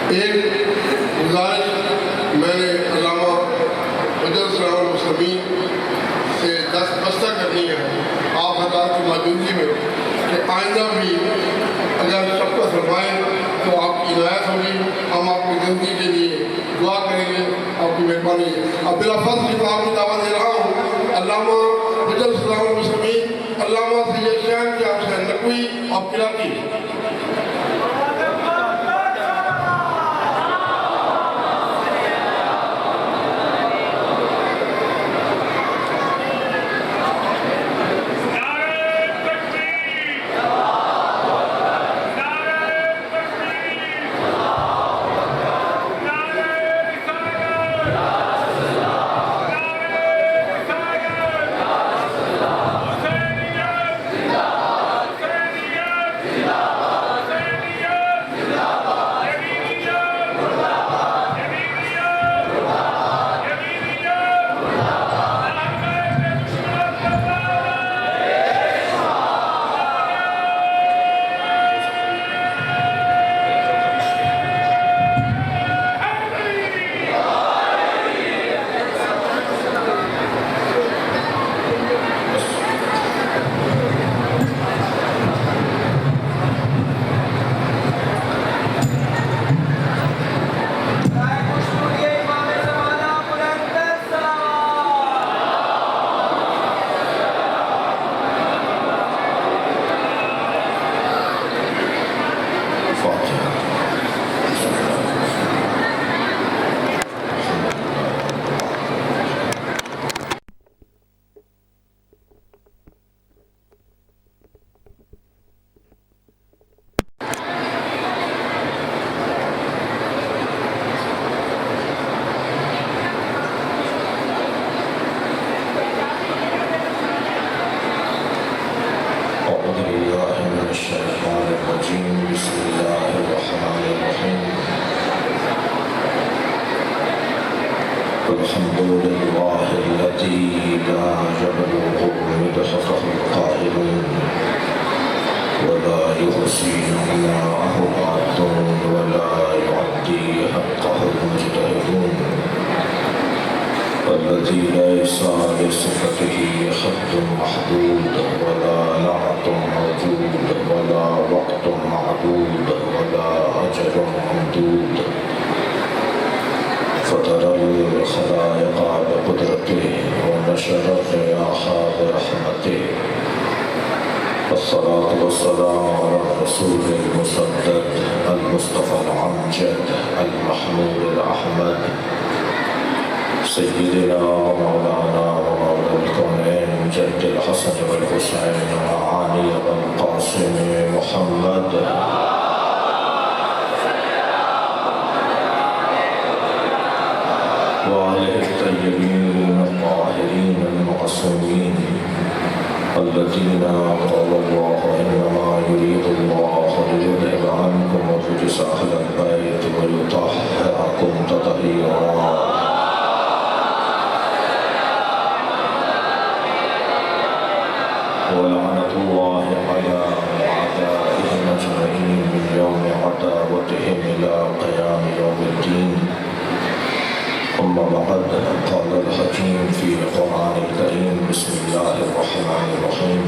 ایک گزارش میں نے علامہ حجت اسلام المسلمین سے دستبستہ کرنی ہے آپ حضرات کی موجودگی میں کہ آئندہ بھی اگر سب کا فرمائیں تو آپ کی عنایت ہوگی، ہم آپ کی زندگی کے لیے دعا کریں گے، آپ کی مہربانی ہے۔ اب بلا فضل کتاب کی دعوت دے رہا ہوں علامہ حجت اسلام المسلمین علامہ سید شاہ صاحب حسین نقوی اور کراچی۔ الحمد لله الذي لا يبلغ مدحته القائلون ولا يحصي نعماءه العادون ولا يعدي حقه المجتهدون، الذي ليس لصفته حد محدود ولا نعت موجود ولا وقت معدود ولا أجل ممدود، فترى الخلائق بقدرته ونشر الرياح برحمته، الصلاة والسلام على الرسول المسدد المصطفى الأمجد المحمود الأحمد سيدنا ومولانا ومولى الكونين جد الحسن والحسين وعلي والقاسم محمد وآله الطيبين الطاهرين المعصومين الذين قال الله إنما يريد الله ليذهب عنكم الرجس أهل البيت ويطهركم تطهيرا، ولعنة الله على أعدائهم أجمعين من يوم عداوتهم إلى قيام يوم الدين. أما بعد، قال الحكيم في القرآن الكريم بسم الله الرحمن الرحيم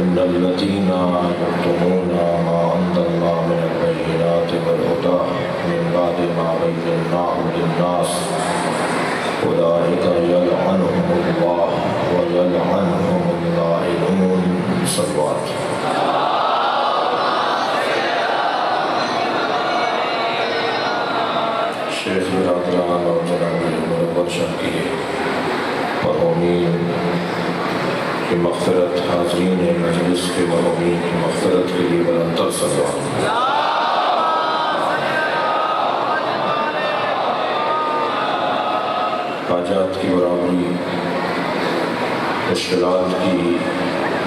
إن الذين يكتمون ما أنزلنا من البينات والهدى من بعد ما بيناه للناس أولئك يلعنهم الله ويلعنهم اللاعنون. صلوات. شیخ برادران اور جناب مربت شاہ کی مرحومین کی مغفرت، حاضرین مجلس کے مرحومین کی مغفرت کے لیے بلندتر صلوات. حاجات کی برابری، مشکلات کی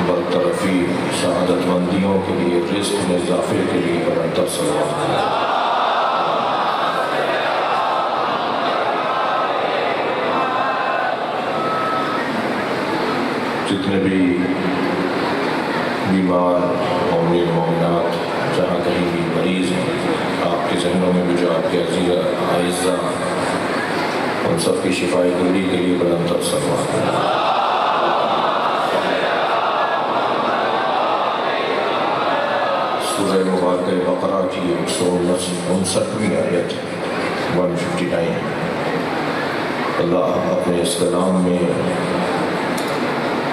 برطرفی، سعادت مندیوں کے لیے، رزق میں اضافے کے لیے بلندتر صلوات. جتنے بھی بیمار مومنین مومنات جہاں کہیں بھی مریض ہیں، آپ کے ذہنوں میں بھی جو آپ کے عزیز اعزہ ان سب کی شفائی کلی کے لیے بلند تر سلوات۔ سورہ مبارکہ بقرہ کی 159ویں آیت 159۔ اللہ اپنے اس کلام میں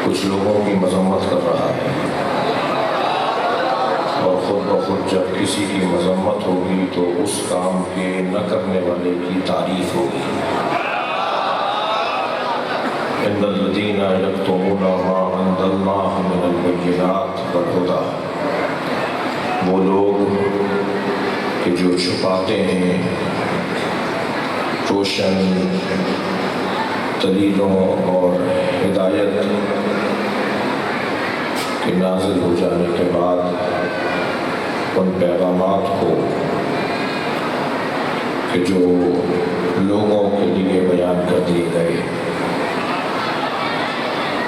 کچھ لوگوں کی مذمت کر رہا ہے، اور خود بخود جب کسی کی مذمت ہوگی تو اس کام کے نہ کرنے والے کی تعریف ہوگی۔ ان الذین یکتمون ما انزلنا من البینات والہدی، وہ لوگ کہ جو چھپاتے ہیں روشن دلیلوں اور ہدایت کے نازل ہو جانے کے بعد ان پیغامات کو کہ جو لوگوں کے لیے بیان کر دیے گئے،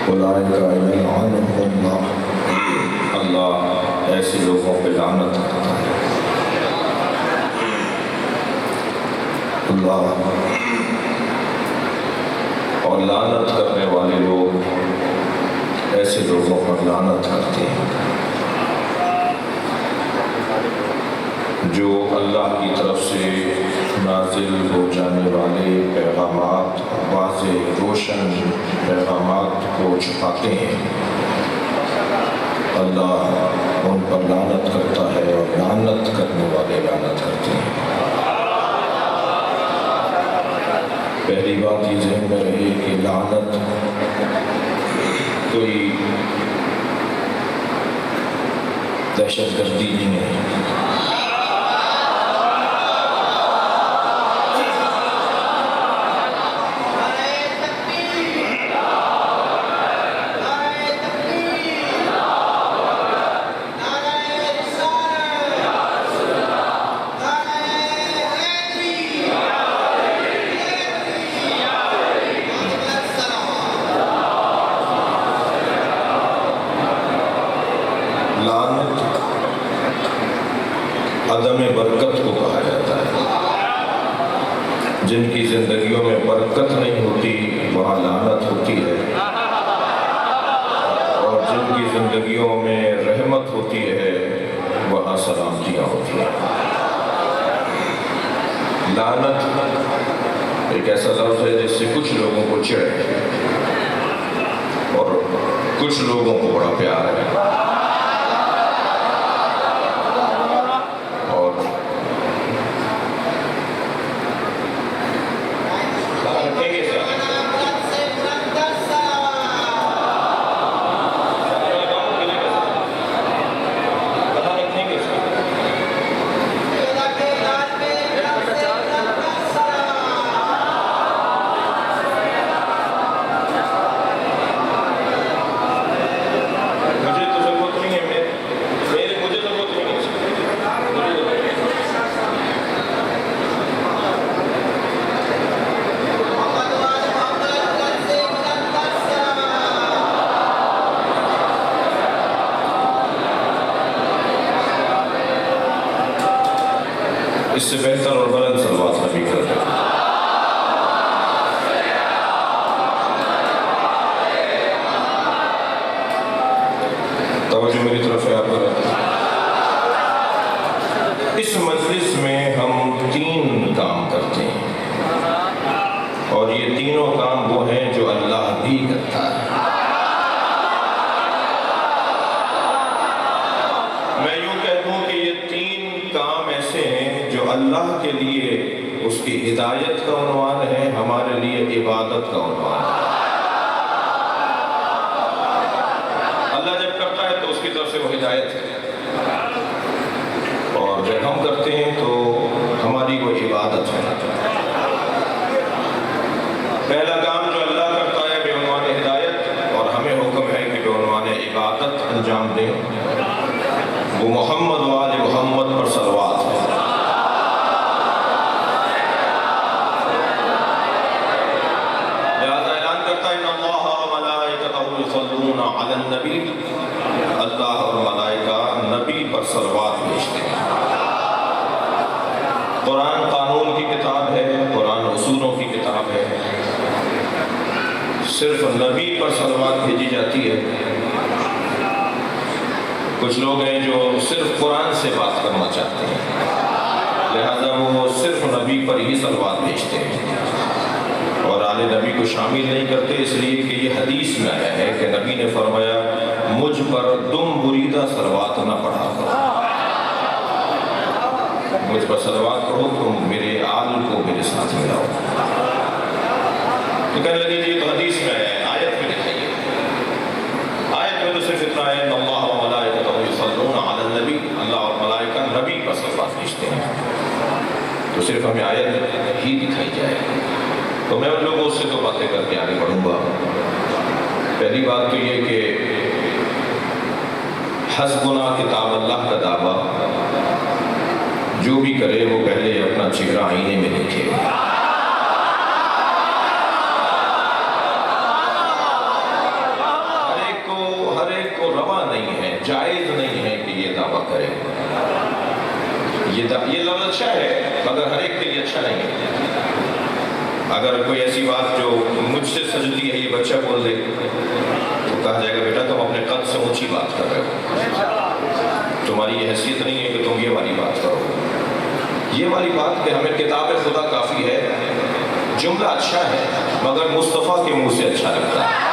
اولئک یلعنہم اللہ، اللہ ایسے لوگوں پہ لعنت کرتا ہے۔ اللہ اور لعنت کرنے والے لوگ ایسے لوگوں پر لعنت کرتے ہیں جو اللہ کی طرف سے نازل ہو جانے والے پیغامات، واضح روشن پیغامات کو چھپاتے ہیں۔ اللہ ان پر لعنت کرتا ہے اور لعنت کرنے والے لعنت کرتے ہیں۔ پہلی بات یہ ذہن میں رہے کہ لعنت کوئی دہشت گردی نہیں ہے۔ عدم برکت کو کہا جاتا ہے۔ جن کی زندگیوں میں برکت نہیں ہوتی وہاں لعنت ہوتی ہے، اور جن کی زندگیوں میں رحمت ہوتی ہے وہاں سلامتیاں ہوتی ہیں۔ لعنت ایک ایسا لفظ ہے جس سے کچھ لوگوں کو چڑ ہے اور کچھ لوگوں کو بڑا پیار ہے۔ اس سے بہتر اور بلند صلوات نبی کر دیں۔ توجہ میری طرف ہے آپ پر۔ اس مجلس میں ہم 3 کام کرتے ہیں، اور یہ تینوں کام وہ ہیں جو اللہ بھی کرتا ہے۔ میں یوں کہہ دوں کہ یہ 3 کام ایسے ہیں جو اللہ کے لیے اس کی ہدایت کا عنوان ہے، ہمارے لیے عبادت کا عنوان ہے۔ اللہ جب کرتا ہے تو اس کی طرف سے وہ ہدایت ہے، اور جب ہم کرتے ہیں تو ہماری وہ عبادت ہے۔ پہلا کام جو اللہ کرتا ہے بے عنوان ہدایت، اور ہمیں حکم ہے کہ بے عنوان عبادت انجام دیں، وہ محمد و آل محمد پر صلوات ہے۔ علی النبی، اللہ اور ملائکہ نبی پر صلوات بھیجتے ہیں۔ قرآن قانون کی کتاب ہے، قرآن اصولوں کی کتاب ہے. صرف نبی پر صلوات بھیجی جاتی ہے. کچھ لوگ ہیں جو صرف قرآن سے بات کرنا چاہتے ہیں، لہذا وہ صرف نبی پر ہی صلوات بھیجتے ہیں اور آل نبی کو شامل نہیں کرتے، اس لیے کہ یہ حدیث میں آیا ہے کہ نبی نے فرمایا مجھ پر دم بریدہ صلوات نہ پڑھا کرو، مجھ پر صلوات پڑھو، تم میرے آل کو میرے ساتھ ملاؤ. تو کہنے لگے جی تو حدیث میں ہے، آیت میں دکھائیے. آیت میں تو صرف اتنا ہے ان اللہ و ملائکتہ یصلون علی النبی، اللہ اور ملائکہ نبی پر صلوات بھیجتے ہیں. تو صرف ہمیں آیت ہی دکھائی جائے. تو میں ان لوگوں سے تو باتیں کر کے آگے بڑھوں گا. پہلی بات تو یہ کہ حسبنا کتاب اللہ کا دعویٰ جو بھی کرے وہ پہلے اپنا چہرہ آئینے میں دیکھے. ہر ایک کو روا نہیں ہے، جائز نہیں ہے کہ یہ دعویٰ کرے. یہ لفظ اچھا ہے مگر ہر ایک کے لیے اچھا نہیں ہے. اگر کوئی ایسی بات جو مجھ سے سجتی ہے یہ بچہ بول دے تو کہا جائے گا بیٹا تم اپنے قد سے اونچی بات کر رہے ہو، تمہاری یہ حیثیت نہیں ہے کہ تم یہ والی بات کرو. یہ والی بات کہ ہمیں کتاب خدا کافی ہے، جملہ اچھا ہے مگر مصطفیٰ کے منہ سے اچھا لگتا ہے.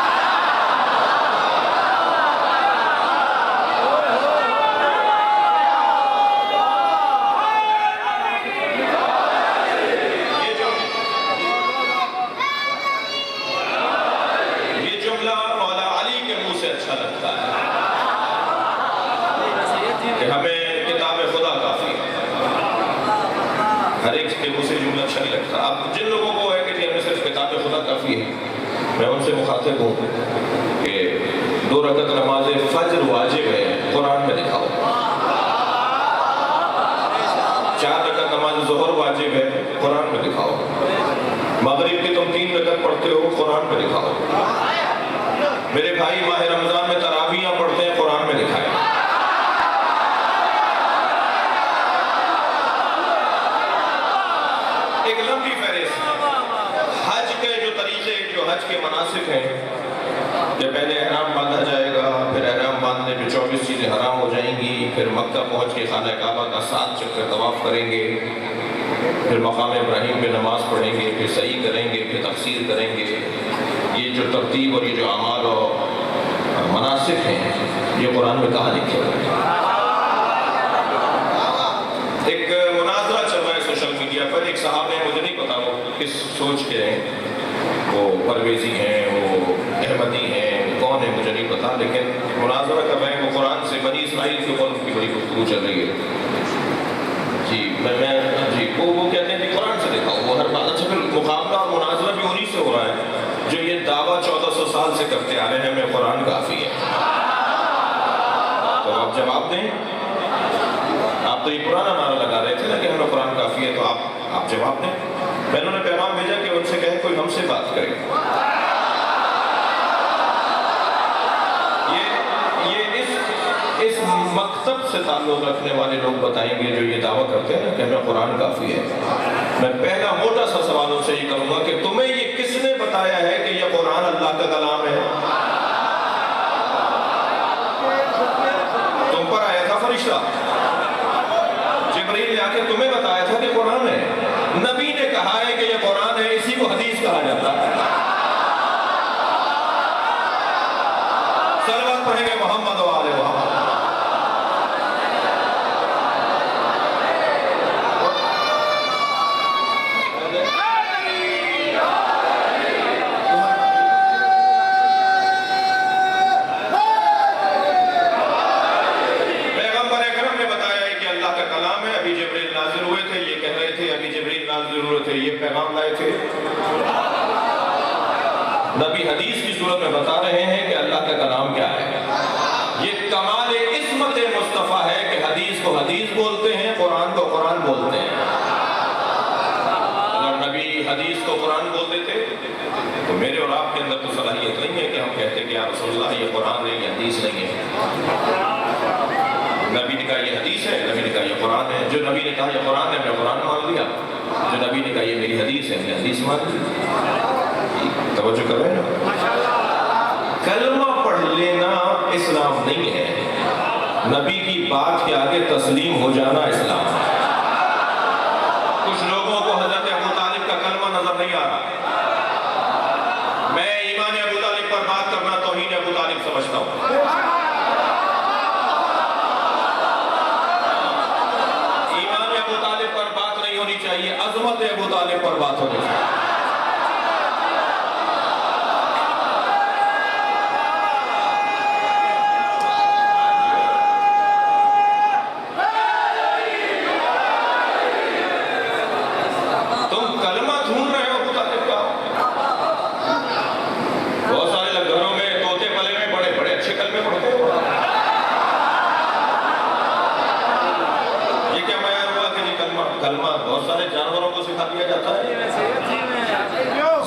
ہر ایک کے منہ سے جملہ اچھا نہیں لگتا. اب جن لوگوں کو ہے کہ جی ہمیں صرف کتاب خدا کافی ہے، میں ان سے مخاطب ہوں کہ 2 رکعت نماز فجر واجب ہے، قرآن میں دکھاؤ. 4 رکعت نماز ظہر واجب ہے، قرآن میں دکھاؤ. مغرب کی تم 3 رکعت پڑھتے ہو، قرآن میں دکھاؤ. میرے بھائی ماہ رمضان میں تراویحاں پڑھتے ہیں، قرآن میں دکھائیں. ایک لمبی فہرست حج کے جو طریقے، جو حج کے مناسک ہیں کہ پہلے احرام باندھا جائے گا، پھر احرام باندھنے پہ 24 چیزیں حرام ہو جائیں گی، پھر مکہ پہنچ کے خانہ کعبہ کا 7 چکر طواف کریں گے، پھر مقام ابراہیم پہ نماز پڑھیں گے، پھر سعی کریں گے، پھر تفسیر کریں گے. یہ جو ترتیب اور یہ جو اعمال اور مناسک ہیں یہ قرآن میں کہاں لکھے ہوئے ہیں؟ ایک مناظرہ چل رہا ہے سوشل میڈیا پر. ایک صاحب ہیں، مجھے نہیں پتا وہ کس سوچ کے ہیں، وہ پرویزی ہیں، وہ احمدی ہیں، کون ہے مجھے نہیں پتا، لیکن مناظرہ کر رہے ہیں. وہ قرآن سے بنی اسرائیل کے اوپر ان کی بڑی گفتگو چل رہی ہے. جی وہ کہتے ہیں کہ قرآن سے دکھاؤ. وہ ہر بات اچھا، پھر مقابلہ اور مناظرہ بھی انہی سے ہو رہا ہے جو یہ دعویٰ 1400 سال سے کرتے آ رہے ہیں ہمیں قرآن کافی ہے. تو آپ جواب دیں. آپ تو یہ پرانا نعرہ لگا رہے تھے نا کہ ہمیں قرآن کافی ہے، تو آپ جواب دیں. میں نے پیغام بھیجا کہ ان سے کہے کوئی ہم سے بات کرے. یہ اس مکتب سے تعلق رکھنے والے لوگ بتائیں گے جو یہ دعویٰ کرتے ہیں کہ ہمیں قرآن کافی ہے. میں پہلا موٹا سا سوال ان سے یہ کروں گا کہ تمہیں یہ کس نے بتایا ہے کہ یہ قرآن اللہ کا کلام ہے؟ تم پر آیا تھا فرشتہ جبرائیل نے آ کے تمہیں بتایا تھا کہ قرآن ہے. نبی نے کہا ہے کہ یہ قرآن ہے، اسی کو حدیث کہا جاتا ہے. صلوات پڑھیں گے محمد و آل محمد. یہ پیغام لائے تھے. نبی حدیث کی صورت میں بتا رہے ہیں کہ اللہ کا کلام کیا ہے. یہ کمال عصمت مصطفیٰ ہے کہ حدیث کو حدیث بولتے ہیں، قرآن کو قرآن بولتے ہیں. اگر نبی حدیث کو قرآن بول دیتے تو میرے اور آپ کے اندر تو صلاحیت نہیں ہے کہ ہم کہتے کہ یا رسول اللہ یہ قرآن ہے، یہ حدیث نہیں ہے. نبی نے کہا یہ حدیث ہے، نبی نے کہا یہ قرآن ہے. جو نبی نے کہا یہ قرآن ہے، ہم نے قرآن مان لیا، جو نبی نے کہا یہ میری حدیث ہے، ہم نے حدیث مان لی۔ توجہ کر رہے ہیں؟ کلمہ پڑھ لینا اسلام نہیں ہے، نبی کی بات کے آگے تسلیم ہو جانا اسلام ہے۔ کچھ لوگوں کو حضرت ابو طالب کا کلمہ نظر نہیں آ رہا، میں ایمان ابو طالب پر بات کرنا توہین ابو طالب سمجھتا ہوں۔ ایمان ابو طالب پر بات نہیں ہونی چاہیے، عظمت ابو طالب پر بات ہونی چاہیے۔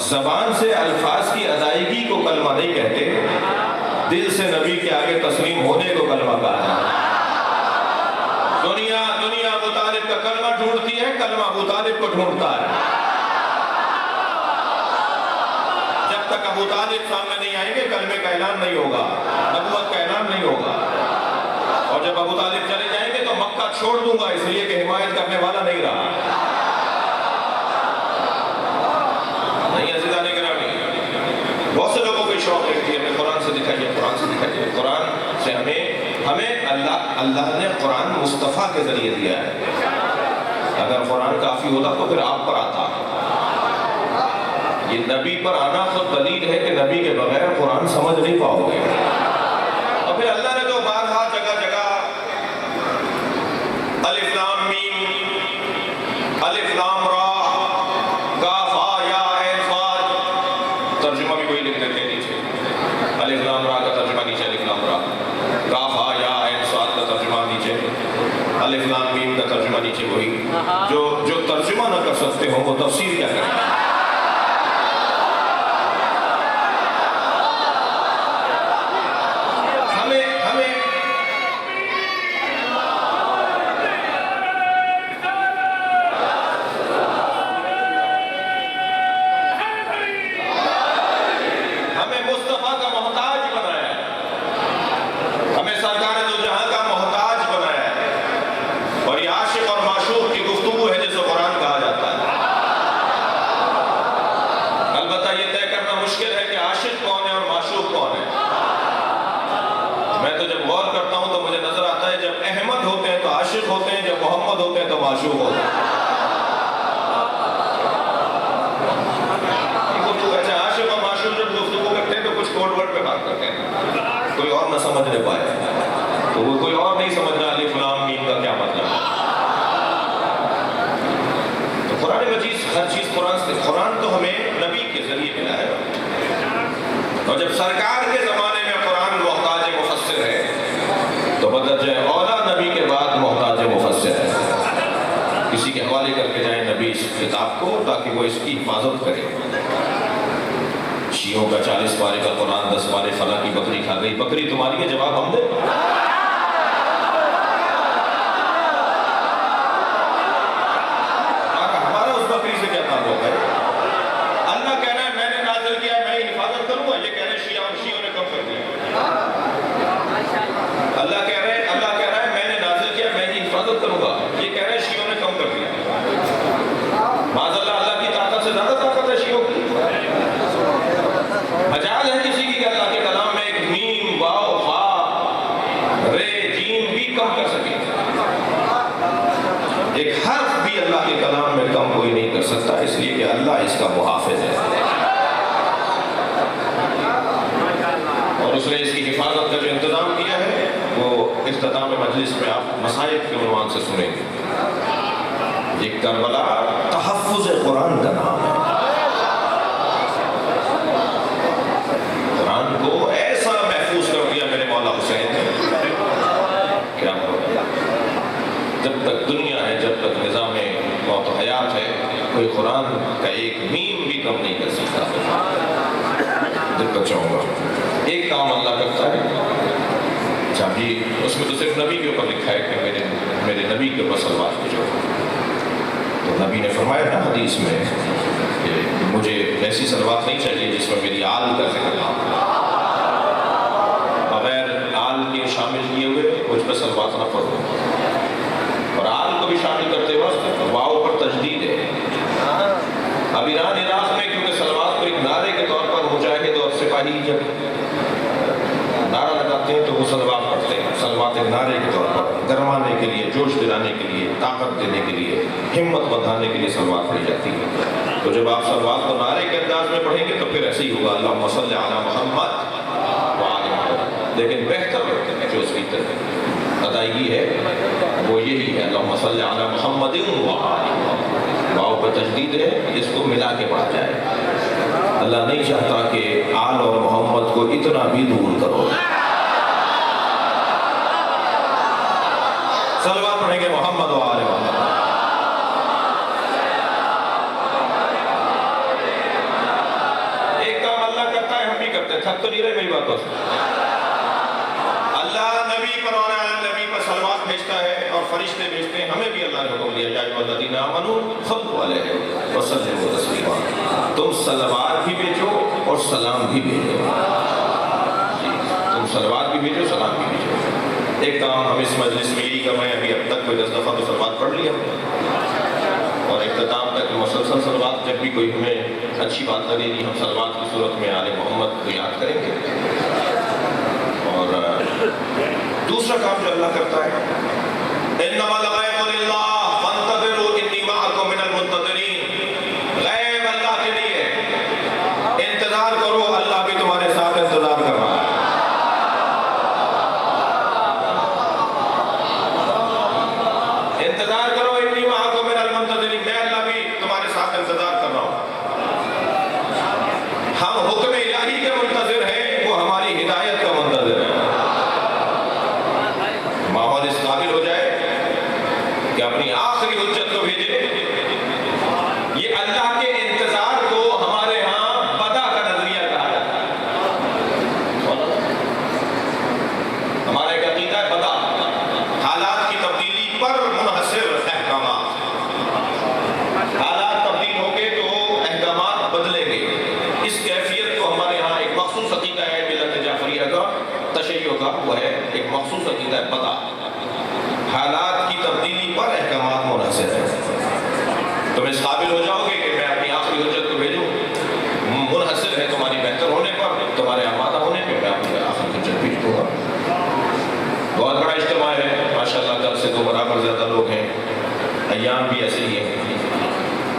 زبان سے الفاظ کی ادائیگی کو کلمہ نہیں کہتے، دل سے نبی کے آگے تسلیم ہونے کو کلمہ کہا ہے۔ دنیا ابو طالب کا کلمہ ڈھونڈتی ہے، کلمہ ابو طالب کو ڈھونڈتا ہے۔ جب تک ابو طالب سامنے نہیں آئیں گے کلمے کا اعلان نہیں ہوگا، نبوت کا اعلان نہیں ہوگا، اور جب ابو طالب چلے جائیں گے تو مکہ چھوڑ دوں گا، اس لیے کہ حمایت کرنے والا نہیں رہا۔ بہت سے لوگوں کو شوق رہتی ہے ہمیں قرآن سے دکھائیے، قرآن سے دکھائیے۔ قرآن سے ہمیں اللہ نے قرآن مصطفیٰ کے ذریعے دیا ہے۔ اگر قرآن کافی ہوتا تو پھر آپ پر آتا۔ یہ نبی پر آنا خود دلیل ہے کہ نبی کے بغیر قرآن سمجھ نہیں پاؤ گے۔ اور پھر اللہ نے تو بارہا جگہ جگہ الف لام میم، الف لام را، ترجمہ بھی وہی لکھ دیتے ہیں نیچے، الف لام را کا ترجمہ نیچے الف لام را، کاف ہا یا عین صاد کا ترجمہ نیچے، الف لام میم کا ترجمہ نیچے وہی۔ جو ترجمہ نہ کر سکتے ہوں وہ تفسیر کیا کریں؟ معشوق ہوتا ہے۔ عاشق اور معشوق جب گفتگو کرتے ہیں تو کچھ کوڈ ورڈ پہ بات کرتے ہیں، کوئی اور نہ سمجھ نہیں پائے تو وہ کوئی اور نہیں سمجھ رہا الف لام میم کا کیا مطلب ہے۔ تو قرآن مجید ہر چیز قرآن سے، قرآن تو ہمیں نبی کے ذریعے ملا ہے، اور جب سرکار کے زمانے میں قرآن محتاج مفسر ہے تو بدرجہ اولا نبی کے بعد محتاج مفسر ہے۔ کسی کے حوالے کر کے جائیں نبی اس کتاب کو تاکہ وہ اس کی حفاظت کرے۔ شیعوں کا 40 پارے کا قرآن 10 پارے فلاں کی بکری کھا گئی، بکری تمہاری ہے، جواب ہم دیں؟ ہمارا اس بکری سے کیا تعلق ہے؟ اللہ کہہ رہا ہے میں نے نازل کیا، میں ہی حفاظت کروں گا، یہ کہہ رہے شیعوں نے کم کر دیا۔ اللہ کہہ رہا ہے میں نے نازل کیا، میں ہی حفاظت کروں گا، یہ کہہ رہے شیعوں نے کم کر دیا۔ معاذ اللہ کی طاقت سے زیادہ طاقت ہے شیعوں کی۔ مجال ہے کسی کی کہ اللہ کے کلام میں ایک میم، واو، فا، رے، جیم بھی کم کر سکے، ایک حرف بھی اللہ کے کلام میں کم کوئی نہیں کر سکتا، اس لیے کہ اللہ اس کا محافظ ہے اور اس نے اس کی حفاظت کا جو انتظام کیا ہے وہ اختتام مجلس میں آپ مصائب کے عنوان سے سنیں گے۔ یہ کربلا تحفظ قرآن کا نام ہے۔ قرآن کو ایسا محفوظ کر دیا میرے مولا حسین نے، کیا ہوگا؟ جب تک دنیا ہے، جب تک نظام موت و حیات ہے، کوئی قرآن کا ایک میم بھی کم نہیں کر سکتا۔ دقت چاہوں گا ایک کام اللہ کرتا ہے، صاحب جی اس میں تو صرف نبی کے اوپر لکھا ہے کہ میرے نبی کے اوپر صلوات بھیجو. تو نبی نے فرمایا نا حدیث میں کہ مجھے ایسی صلوات نہیں چاہیے جس میں میری آل کا ذکر نہ ہو. بغیر آل کے شامل کیے ہوئے مجھ پہ صلوات نہ پڑھو. اور آل کو بھی شامل کرتے وقت واؤ پر تجدید ہے. اب ایران عراق میں کیونکہ صلوات کو ایک نعرے کے طور پر مجاہد اور سپاہی جب نعرہ لگاتے ہیں تو وہ صلوات پڑھتے ہیں. صلوات ایک نعرے کے طور پر گرمانے کے لیے، جوش دلانے کے لیے، طاقت دینے کے لیے، ہمت بڑھانے کے لیے صلوات پڑھی جاتی ہے. تو جب آپ صلوات کو نعرے کے انداز میں پڑھیں گے تو پھر ایسے ہی ہوگا اللہم صلی علی محمد وآل محمد. لیکن بہتر جو اس کی ادائیگی ہے وہ یہی ہے اللہم صلی علی محمد وآل محمد. واؤ پر تجدید ہے، اس کو ملا کے پڑھا جائے. اللہ نہیں چاہتا کہ آل اور محمد کو اتنا بھی دور کرو. صلوات پڑھیں گے محمد و آل محمد. ایک کام اللہ کرتا ہے ہم بھی کرتے ہیں، تھک تو نہیں رہے میری بات. اللہ نبی پر اور نبی پر صلوات بھیجتا ہے اور فرشتے بھیجتے ہیں. ہمیں بھی اللہ نے حکم دیا یا ایھا الذین آمنوا صلوا علیہ وسلموا تسلیما. تم صلوات بھی بھیجو اور سلام بھی بھیجو. تم صلوات بھی بھیجو، سلام بھی بھیجو. ایک کام ہم اس مجلس میں یہی کام ہے، ابھی اب تک کوئی 10 دفعہ تو صلوات پڑھ لی ہم نے، اور اختتام تک مسلسل صلوات. جب بھی کوئی ہمیں اچھی بات لگے گی ہم صلوات کی صورت میں آل محمد کو یاد کریں گے. اور دوسرا کام جو اللہ کرتا ہے انما الغیب للہ فانتظروا انی معکم من المنتظرین. غیب اللہ کے لیے، انتظار کرو، اللہ بھی تمہارے ساتھ انتظار کر رہا ہے. انتظار کرو انی معکم من المنتظرین، میں اللہ بھی تمہارے ساتھ انتظار کر رہا ہوں. ہم حکم الہی کے منتظر ہیں، وہ ہماری ہدایت کا منتظر ہے. ماحول اس قابل ہو جائے کہ اپنی آخری حجت کو بھیجے. یہ اللہ کے انتظار کو ہمارے ہاں بدا کا نظریہ کہا جاتا ہے. ہمارا ایک عقیدہ ہے بدا، حالات کی تبدیلی پر منحصر احکامات. حالات تبدیل ہوں گے تو احکامات بدلیں گے. اس کیفیت کو ہمارے ہاں ایک مخصوص عقیدہ ہے ملت جعفریہ کا، تشیع کا، وہ ہے ایک مخصوص عقیدہ ہے بدا. حالات کی تبدیلی پر احکامات منحصر ہیں. تم اس قابل ہو جاؤ گے کہ میں اپنی آخری حجت کو بھیجوں، منحصر ہے تمہاری بہتر ہونے پر، تمہارے آمادہ ہونے پہ میں اپنی آخری حجت بھیج دوں گا. بہت بڑا اجتماع ہے ماشاءاللہ، کل سے 2 برابر زیادہ لوگ ہیں. ایام بھی ایسے ہی ہیں.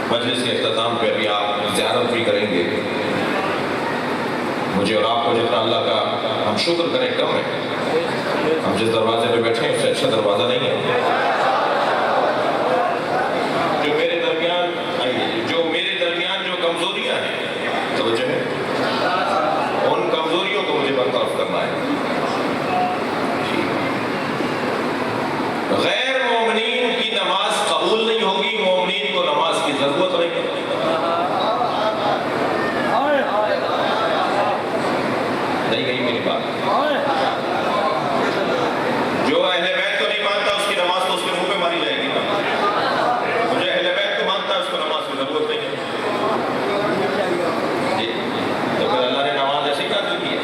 مجلس کے اختتام پہ ابھی آپ زیارت بھی کریں گے. مجھے اور آپ کو جتنا اللہ کا ہم شکر کریں کم ہے. ہم جس دروازے پہ بیٹھے ہیں اس سے اچھا دروازہ نہیں ہے. جو میرے درمیان جو کمزوریاں ہیں، توجہ ہے، ان کمزوریوں کو مجھے برطرف کرنا ہے. غیر مومنین کی نماز قبول نہیں ہوگی، مومنین کو نماز کی ضرورت نہیں ہے. نہیں گئی میری بات. جو اہل بیت کو نہیں مانتا اس کی نماز تو اس کے منہ پہ ماری جائے گی. مجھے اہل بیت کو مانتا ہے اس کو نماز کی ضرورت نہیں ہے. جی تو پھر اللہ نے نماز ایسے ہی نازل کی ہے.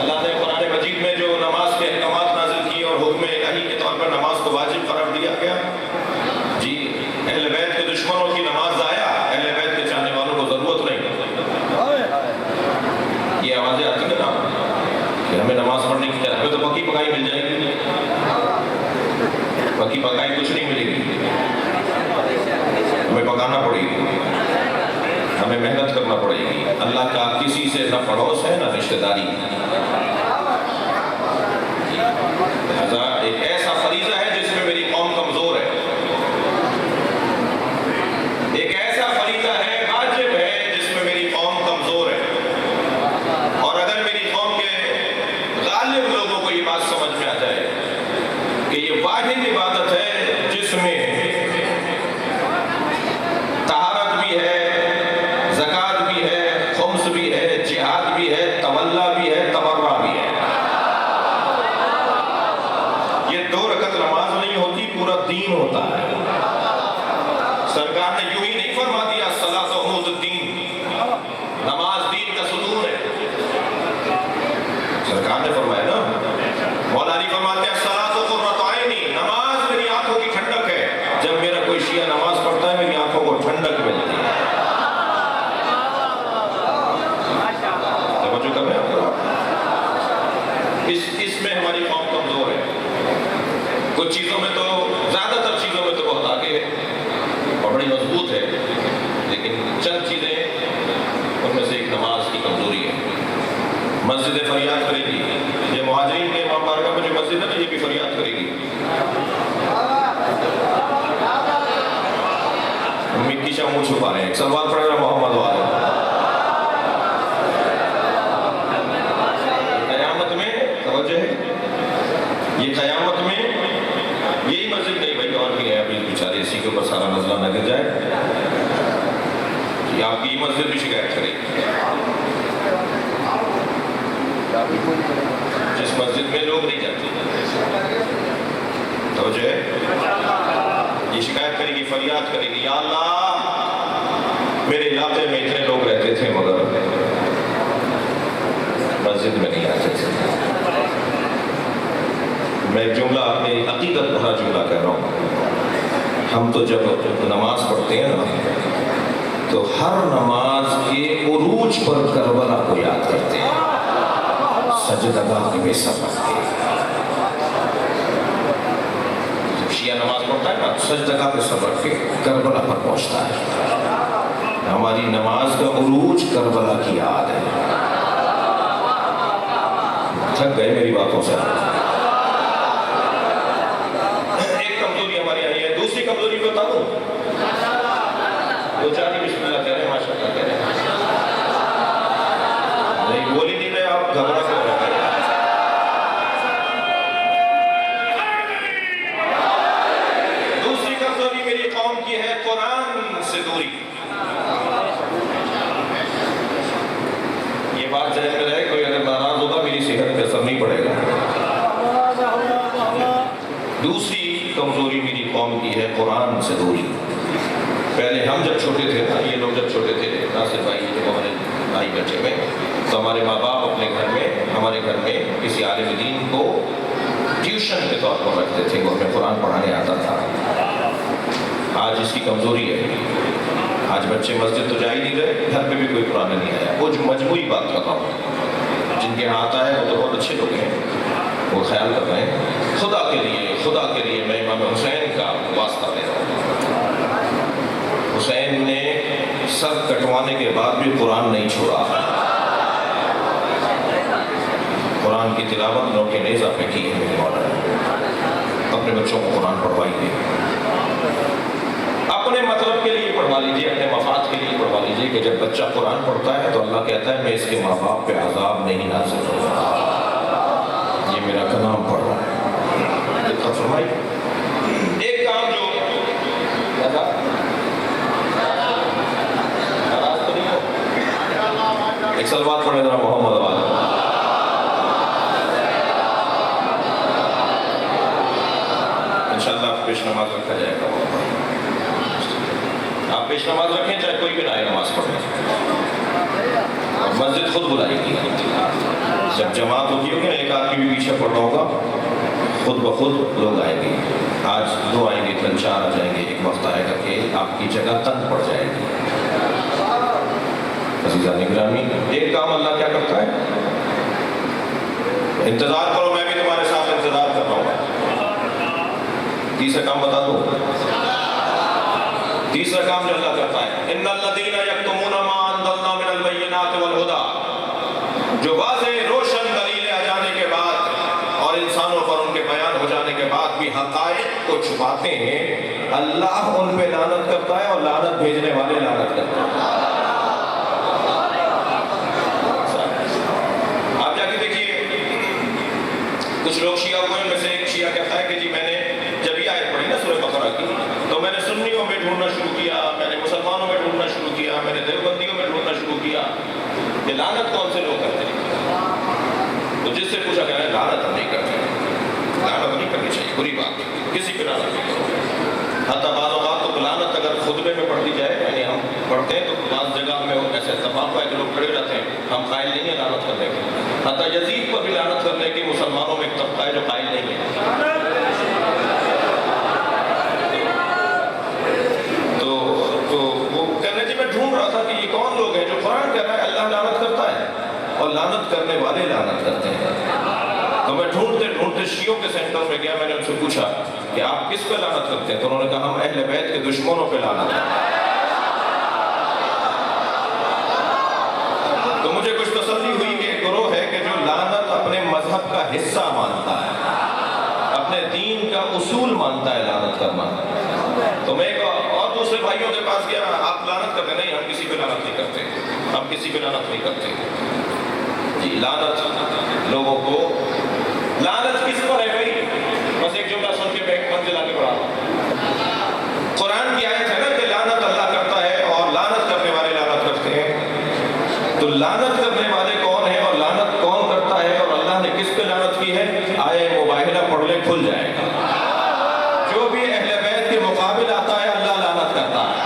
اللہ نے قرآن مجید میں جو نماز کے احکامات نازل کیے اور حکم الہی کے طور پر نماز کو واجب قرار دیا گیا. جی اہل بیت کے دشمنوں کی نماز ضائع، اہل بیت کے چاہنے والوں کو ضرورت نہیں. یہ آوازیں آتی ہیں نا کہ ہمیں نماز پڑھنے کی چاہیے، ہمیں تو پکی پکائی مل جائے گی. پکی پکائی کچھ نہیں ملے گی، ہمیں پکانا پڑے گی، ہمیں محنت کرنا پڑے گی. اللہ کا کسی سے نہ پڑوس ہے نہ رشتہ داری. لہذا ایک ایسا فریضہ ہے جس میں میری قوم کمزور ہے. ایک ایسا فریضہ ہے، واجب ہے، جس میں میری قوم کمزور ہے. اور اگر میری قوم کے غالب لوگوں کو یہ بات سمجھ میں آ جائے کہ یہ واحد عبادت ہے جس میں طہارت بھی ہے، زکوٰۃ بھی ہے، خمس بھی ہے، جہاد بھی ہے، تولا بھی ہے، تبرع بھی ہے. سرکار نے یوں ہی نہیں فرما دیا الصلاۃ عمود الدین، نماز دین کا ستون ہے. سرکار نے فرمایا نا، مولا علی فرماتے ہیں الصلاۃ قرۃ عینی، نماز میری آنکھوں کی ٹھنڈک ہے. جب میرا کوئی شیعہ نماز پڑھتا ہے میری آنکھوں کو ٹھنڈک ملتی ہے. توجہ کر رہے ہیں آپ؟ اس میں ہماری قوم کمزور ہے. کچھ چیزوں میں تو، زیادہ تر چیزوں میں تو بہت آگے ہے اور بڑی مضبوط ہے، لیکن چند چیزیں ان میں سے ایک نماز کی کمزوری ہے. مسجد فریاد کرے گی، یہ مہاجرین کے امام بارگاہ میں جو مسجد ہے نا، یہ بھی فریاد کرے گی. مکی شاہ منہ چھپا رہے ہیں. ایک سلوات پڑھے گا محمد والے. قیامت میں توجہ ہے، یہ قیامت میں یہی مسجد نہیں بھائی اور بھی ہے. ابھی بیچارے اسی کے اوپر سارا نزلہ نہ گر جائے کہ آپ کی مسجد بھی شکایت کرے گی. جس مسجد میں لوگ نہیں جاتے، توجہ ہے، یہ شکایت کرے گی، فریاد کرے گی، یا اللہ میرے علاقے میں اتنے لوگ رہتے تھے مگر مسجد میں نہیں آتے تھے. میں ایک جملہ اپنی عقیدت بھرا جملہ کہہ رہا ہوں. ہم تو جب نماز پڑھتے ہیں نا تو ہر نماز کے عروج پر کربلا کو یاد کرتے ہیں، سجدگاہ کے بے صبر کے. جب شیعہ نماز پڑھتا ہے نا، سجدگاہ کے صبر کے کربلا پر پہنچتا ہے. ہماری نماز کا عروج کربلا کی یاد ہے. تھک گئے میری باتوں سے؟ ایک کمزوری ہماری آئی ہے. دوسری کمزوری کو بتا دوں، دو چار بسم اللہ کہہ رہے ہیں، ماشاء اللہ کہہ رہے ہیں، نہیں بول ہی نہیں رہے آپ، گھبرا کیوں رہے ہیں؟ دوسری کمزوری میری قوم کی ہے قرآن سے دوری. یہ بات ذہن میں رہے، کوئی اگر ناراض ہوگا میری صحت پہ اثر نہیں پڑے گا. دوسری کمزوری میری قوم کی ہے قرآن سے دوری. پہلے ہم جب چھوٹے تھے نا، یہ لوگ جب چھوٹے تھے، ناصر بھائی جو ہمارے بھائی بچے میں، تو ہمارے ماں باپ اپنے گھر میں، ہمارے گھر میں کسی عالم دین کو ٹیوشن کے طور پر رکھتے تھے، وہ ہمیں قرآن پڑھانے آتا تھا. آج اس کی کمزوری ہے. آج بچے مسجد تو جا ہی نہیں رہے، گھر پہ بھی کوئی قرآن نہیں آیا. وہ جو مجموعی بات کر رہا ہوں، جن کے ہاں آتا ہے وہ تو بہت اچھے لوگ ہیں، وہ خیال کر رہے ہیں. خدا کے لیے میں امام حسین کا واسطہ دے رہا ہوں. حسین نے سر کٹوانے کے بعد بھی قرآن نہیں چھوڑا. قرآن کی تلاوت نوکے نیزہ پہ کی ہے میرے مولا نے. اپنے بچوں کو قرآن پڑھوائیے، اپنے مطلب کے لیے پڑھوا لیجیے، اپنے مفاد کے لیے پڑھوا لیجیے کہ جب بچہ قرآن پڑھتا ہے تو اللہ کہتا ہے میں اس کے ماں باپ پہ عذاب نہیں نازل ہوگا، یہ میرا کلام پڑھ رہا ہے. فرمائی ایک کام جو ناراض تو نہیں ہو، ایک سلوات پڑھے ذرا محمد والے. انشاءاللہ پیش نماز رکھا جائے گا. آپ پیش نماز رکھیں چاہے کوئی بھی نہ آئے نماز پڑھنے. مسجد خود بلائے گی. جب جماعت ہوگی ہوگی نا، ایک آدمی بھی پیچھے پڑ رہا ہوگا، خود بخود لوگ آئیں گے. آج دو آئیں گے، کل چار آ جائیں گے. ایک وقت آئے گا کہ آپ کی جگہ تنگ پڑ جائے گی. عزیزان گرامی، ایک کام اللہ کیا کرتا ہے، انتظار کرو، میں بھی تمہارے ساتھ انتظار کر رہا ہوں. تیسرا کام بتا دو. تیسرا کام جو اللہ کرتا ہے، ان الذین یکتمون ما انزلنا من البینات والہدی، جو واضح روشن دلیلیں آ جانے کے بعد اور انسانوں پر ان کے بیان ہو جانے کے بعد بھی حقائق کو چھپاتے ہیں، اللہ ان پہ لعنت کرتا ہے اور لعنت بھیجنے والے لعنت کرتے ہیں. آپ جا کے دیکھیے، کچھ لوگ شیعہ ہوئے، ان میں سے ایک شیعہ کہتا ہے کہ جی میں نے جب یہ آیت پڑھی نا سورہ بقرہ کی، تو میں نے سنیوں میں ڈھونڈنا شروع کیا، میں نے مسلمانوں میں ڈھونڈنا شروع کیا، میں نے دیوبندیوں میں ڈھونڈنا شروع کیا کہ لعنت کون سے لوگ کرتے ہیں. تو جس سے پوچھا کہ لعنت ہم نہیں کرتے، لعنت نہیں کرنی چاہیے، بری بات، کسی پہ لعنت نہیں کرو. حتی بعض اوقات تو لعنت اگر خطبے میں پڑھ دی جائے. یعنی ہم پڑھتے ہیں تو بعض جگہ میں ایسا اتفاق ہوا ہے کہ لوگ کھڑے رہتے ہیں. ہم قائل نہیں ہیں لعنت کرنے کے. حتیٰ یزید پر بھی لعنت کرنے کی مسلمانوں میں ایک طبقہ ہے جو قائل نہیں ہے. تو وہ کہنے جی میں ڈھونڈ رہا تھا کہ یہ کون لوگ ہیں جو قرآن کہہ رہا ہے اللہ لعنت کرتا ہے اور لعنت کرنے والے لعنت کرتے ہیں. تو میں ڈھونڈتے ڈھونڈتے شیعوں کے سینٹر میں گیا. میں نے ان سے پوچھا کہ آپ کس پہ لعنت کرتے ہیں؟ تو انہوں نے کہا ہم اہل بیت کے دشمنوں پہ لعنت کرتے ہیں. تو مجھے کچھ تسلی ہوئی کہ ایک گروہ ہے کہ جو لعنت اپنے مذہب کا حصہ مانتا ہے, اپنے دین کا اصول مانتا ہے لعنت کرنا. تو میں ایک اور دوسرے بھائیوں کے پاس گیا. آپ لعنت کرتے نہیں, ہم کسی پہ لعنت نہیں کرتے, ہم کسی پہ لعنت نہیں کرتے. جی لعنت لوگوں کو, لعنت کس پر ہے بھائی؟ بس ایک جملہ سن کے میں ایک منزل آگے بڑھا. قرآن کی آیت ہے نا کہ لعنت اللہ کرتا ہے اور لعنت کرنے والے لعنت کرتے ہیں. تو لعنت کرنے والے کون ہیں اور لعنت کون کرتا ہے اور اللہ نے کس پہ لعنت کی ہے؟ آئے مباہلہ پڑھ لے, کھل جائے گا. جو بھی اہل بیت کے مقابل آتا ہے اللہ لعنت کرتا ہے.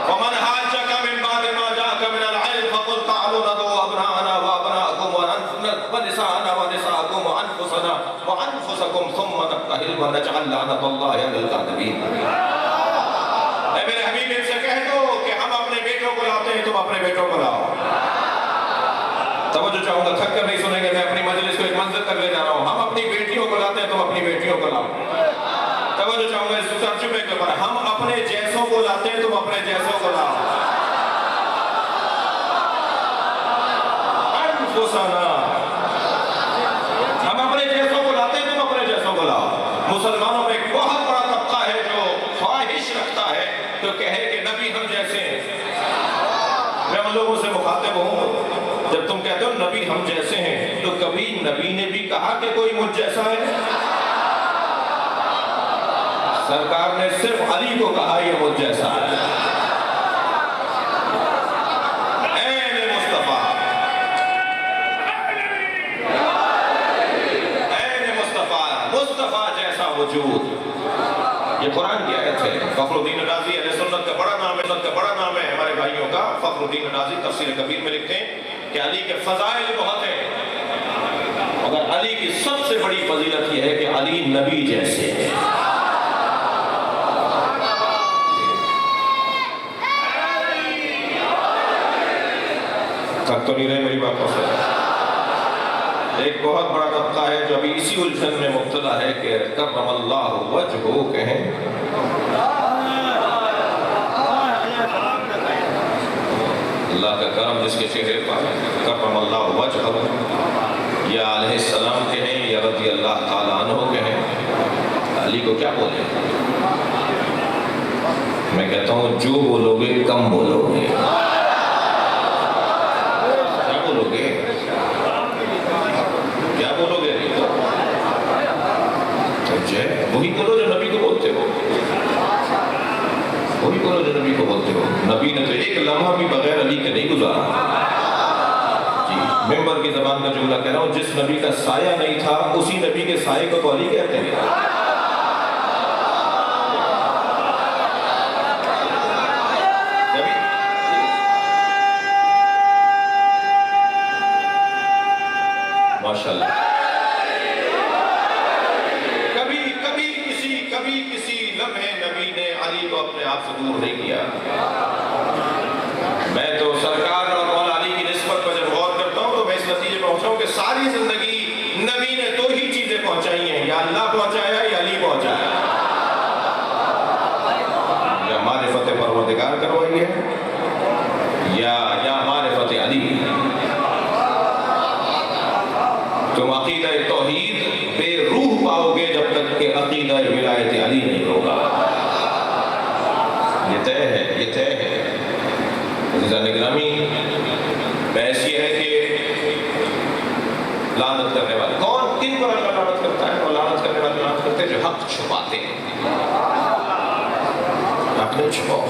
ومن حاجك من بعد ما جاءك من العلم فقل تعالوا ندعو أبناءنا وأبناءكم ونساءنا ونساءكم وأنفسكم ثم نبتهل ونجعل لعنة الله على الكاذبين. اے میرے حبیب ان سے کہہ دو کہ ہم اپنے بیٹوں کو لاتے ہیں, تم اپنے بیٹوں کو لاؤ. توجہ چاہوں گا, تھک کر نہیں سنیں گے. میں اپنی مجلس کو ایک منزل تک لے جا رہا ہوں. ہم اپنی بیٹیوں کو لاتے ہیں, تم اپنی بیٹیوں کو لاؤ. توجہ چاہوں گا اس ترجمے کے اوپر. ہم اپنے جیسوں کو لاتے ہیں, تم اپنے جیسوں کو لاؤ. انفسنا, ہم اپنے جیسوں کو لاتے ہیں, تم اپنے جیسوں کو لاؤ. مسلمانوں میں ایک بہت بڑا طبقہ ہے جو خواہش رکھتا ہے تو کہے کہ نبی ہم جیسے ہیں. میں ان لوگوں سے مخاطب ہوں, جب تم کہتے ہو نبی ہم جیسے ہیں تو کبھی نبی نے بھی کہا کہ کوئی مجھ جیسا ہے؟ سرکار نے صرف علی کو کہا یہ مجھ جیسا ہے. این مصطفیٰ, این مصطفیٰ, مصطفیٰ جیسا وجود. یہ قرآن کی آیت ہے. فخر الدین رازی اہل سنت کا بڑا نام ہے, سنت کا بڑا نام ہے ہمارے بھائیوں کا. فخر الدین رازی تفسیر کبیر میں لکھتے ہیں کہ علی کے فضائل بہت ہیں, مگر علی کی سب سے بڑی فضیلت یہ ہے کہ علی نبی جیسے ہیں. تھک تو نہیں رہے میری بات سے. ایک بہت بڑا طبقہ ہے جو ابھی اسی الجھن میں مبتلا ہے کہ کرم اللہ وجہہ کہیں. اللہ کا کرم جس کے چہرے پر, کرم اللہ وجہہ, یا علیہ السلام کہیں یا رضی اللہ تعالیٰ عنہ کہیں. علی کو کیا بولے؟ میں کہتا ہوں جو بولو گے کم بولو گے. کیا بولو گے, کیا بولو گے؟ وہی بولو جو نبی کو بولتے ہو, وہی بولو جو نبی کو بولتے ہو. نبی نے تو ایک لمحہ بھی بغیر علی کے نہیں گزارا. جی ممبر کی زبان کا جملہ کہہ رہا ہوں, جس نبی کا سایہ نہیں تھا اسی نبی کے سائے کو تو علی کہتے ہیں. ماشاءاللہ. کبھی کسی لمحے نبی نے علی کو اپنے آپ سے دور نہیں کیا. میں تو سرکار اور مولا علی کی نسبت پر جب غور کرتا ہوں تو میں اس نتیجے پر پہنچا ہوں کہ ساری زندگی نبی نے دو ہی چیزیں پہنچائی ہیں, یا اللہ پہنچایا یا علی پہنچایا. یا معرفت پروردگار کروائی ہے یا معرفت علی. تم عقیدہ توحید بے روح پاؤ گے جب تک کہ عقیدہ ولایت علی نہیں ہوگا. یہ طے ہے, یہ طے ہے. عزیزان گرامی, بحث یہ ہے کہ لعنت کرنے والے کون, کن پر اللہ لعنت کرتا ہے؟ اور لعنت کرنے والے لعنت کرتے ہیں جو حق چھپاتے ہیں. حق نہیں چھپاؤ.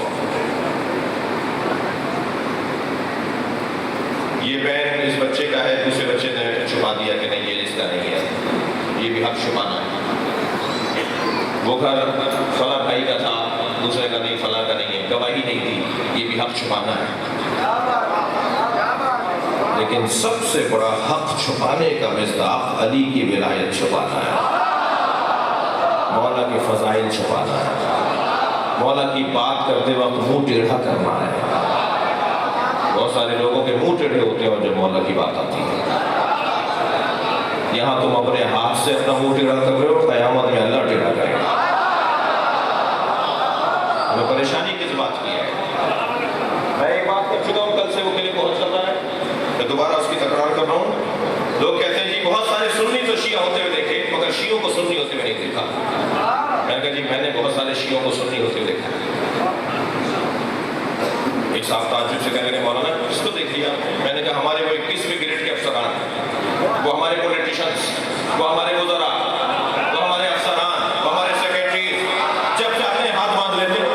یہ بین اس بچے کا ہے, دوسرے بچے نے چھپا دیا کہ نہیں یہ اس کا نہیں ہے. یہ بھی حق چھپانا ہے. وہ گھر فلاں بھائی کا تھا، دوسرے کا نہیں، فلاں کا نہیں ہے، گواہی نہیں دی، یہ بھی حق چھپانا ہے۔ لیکن سب سے بڑا حق چھپانے کا مصداق علی کی ولایت چھپانا ہے، مولا کے فضائل چھپانا ہے، مولا کی بات کرتے وقت منہ ٹیڑھا کرنا ہے۔ بہت سارے لوگوں کے منہ ٹیڑھے ہوتے ہیں جب مولا کی بات آتی ہے۔ یہاں تم اپنے ہاتھ سے اپنا منہ ٹیڑھا کر رہے ہو، قیامت میں اللہ ٹیڑھا کرے گا۔ ہمیں پریشانی کس بات کی ہے؟ میں ایک بات کر چکا ہوں، کل سے وہ کلپ بہت چل رہا ہے، میں دوبارہ اس کی تکرار کر رہا ہوں۔ لوگ کہتے ہیں جی بہت سارے سنی تو شیعہ ہوتے ہوئے دیکھے، مگر شیعوں کو سنی ہوتے ہوئے نہیں دیکھا۔ میں نے کہا جی میں نے بہت سارے شیعوں کو سنی ہوتے ہوئے دیکھا۔ ایک صاحب تعجب سے کہنے لگے مولانا کس کو دیکھ لیا؟ میں نے کہا ہمارے وہ 21ویں گریڈ کے افسران، وہ ہمارے پولیٹیشنز، وہ ہمارے وزراء، وہ ہمارے افسران، وہ ہمارے سیکریٹریز، جب چاہتے ہیں ہاتھ باندھ لیتے ہیں۔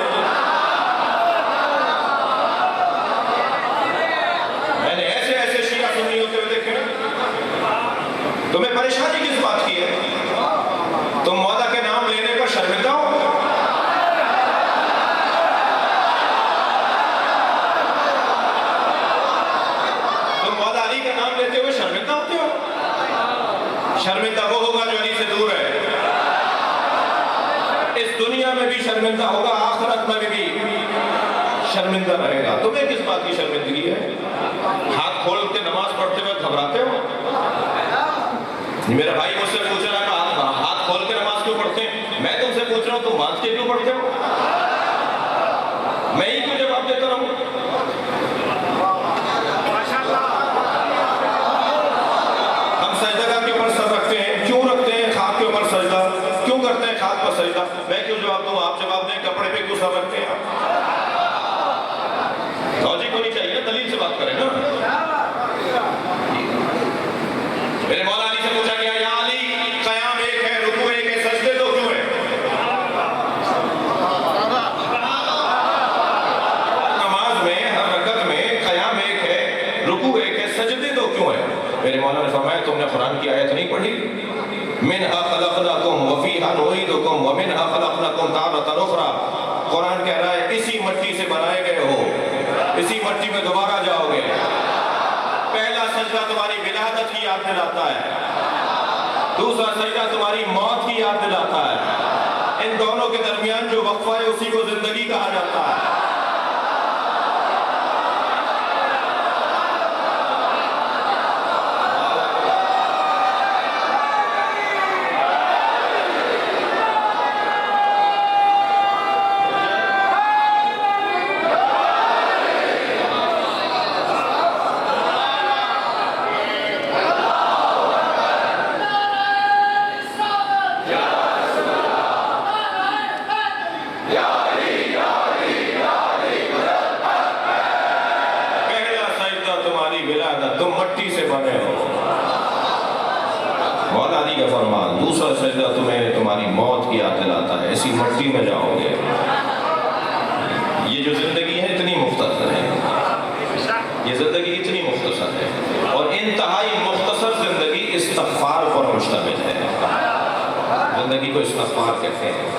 میں نے ایسے ایسے شیعہ سنی ہوتے ہوئے دیکھے۔ تمہیں پریشانی کس بات کی ہے؟ تم مولا کے نام لینے پر شرمندہ ہو؟ شرمندہ وہ ہوگا جو علی سے دور ہے، اس دنیا میں بھی شرمندہ ہوگا، آخرت میں بھی شرمندہ رہے گا۔ تمہیں کس بات کی شرمندگی ہے؟ ہاتھ کھول کے نماز پڑھتے ہوئے گھبراتے ہو؟ میرا بھائی مجھ سے پوچھ رہا ہے کہ ہاتھ کھول کے نماز کیوں پڑھتے ہیں؟ میں تم سے پوچھ رہا ہوں تم باندھ کے کیوں پڑھتے ہو؟ میں ہی کیوں جواب دیتا رہوں؟ سجدہ میں کیوں جواب دوں؟ آپ جواب دیں۔ کپڑے پہ کیوں سر رکھتے ہیں؟ لاجک ہونی چاہیے، دلیل سے بات کریں نا۔ میرے مولا علی سے پوچھا گیا یا علی قیام ایک ہے، رکوع ایک ہے، سجدے دو کیوں ہیں؟ نماز میں ہر رکعت میں قیام ایک ہے، رکوع ایک ہے، سجدے دو کیوں ہیں؟ میرے مولا نے فرمایا تم نے قرآن کی آیت نہیں پڑھی؟ منہا خلقناکم وفیہا نعیدکم ومنہا خلقناکم تارۃ اخری۔ قرآن کہہ رہا ہے اسی مٹی سے بنائے گئے ہو، اسی مٹی میں دوبارہ جاؤ گے۔ پہلا سجدہ تمہاری ولادت کی یاد دلاتا ہے، دوسرا سجدہ تمہاری موت کی یاد دلاتا ہے۔ ان دونوں کے درمیان جو وقفہ ہے اسی کو زندگی کہا جاتا ہے۔ تم مٹی سے بنے ہو، مولا علی کا فرمان۔ دوسرا سجدہ تمہیں تمہاری موت کی یاد دلاتا ہے، اسی مٹی میں جاؤ گے۔ یہ جو زندگی ہے اتنی مختصر ہے، یہ زندگی اتنی مختصر ہے، اور انتہائی مختصر زندگی استغفار پر مشتمل ہے۔ زندگی کو استغفار کہتے ہیں۔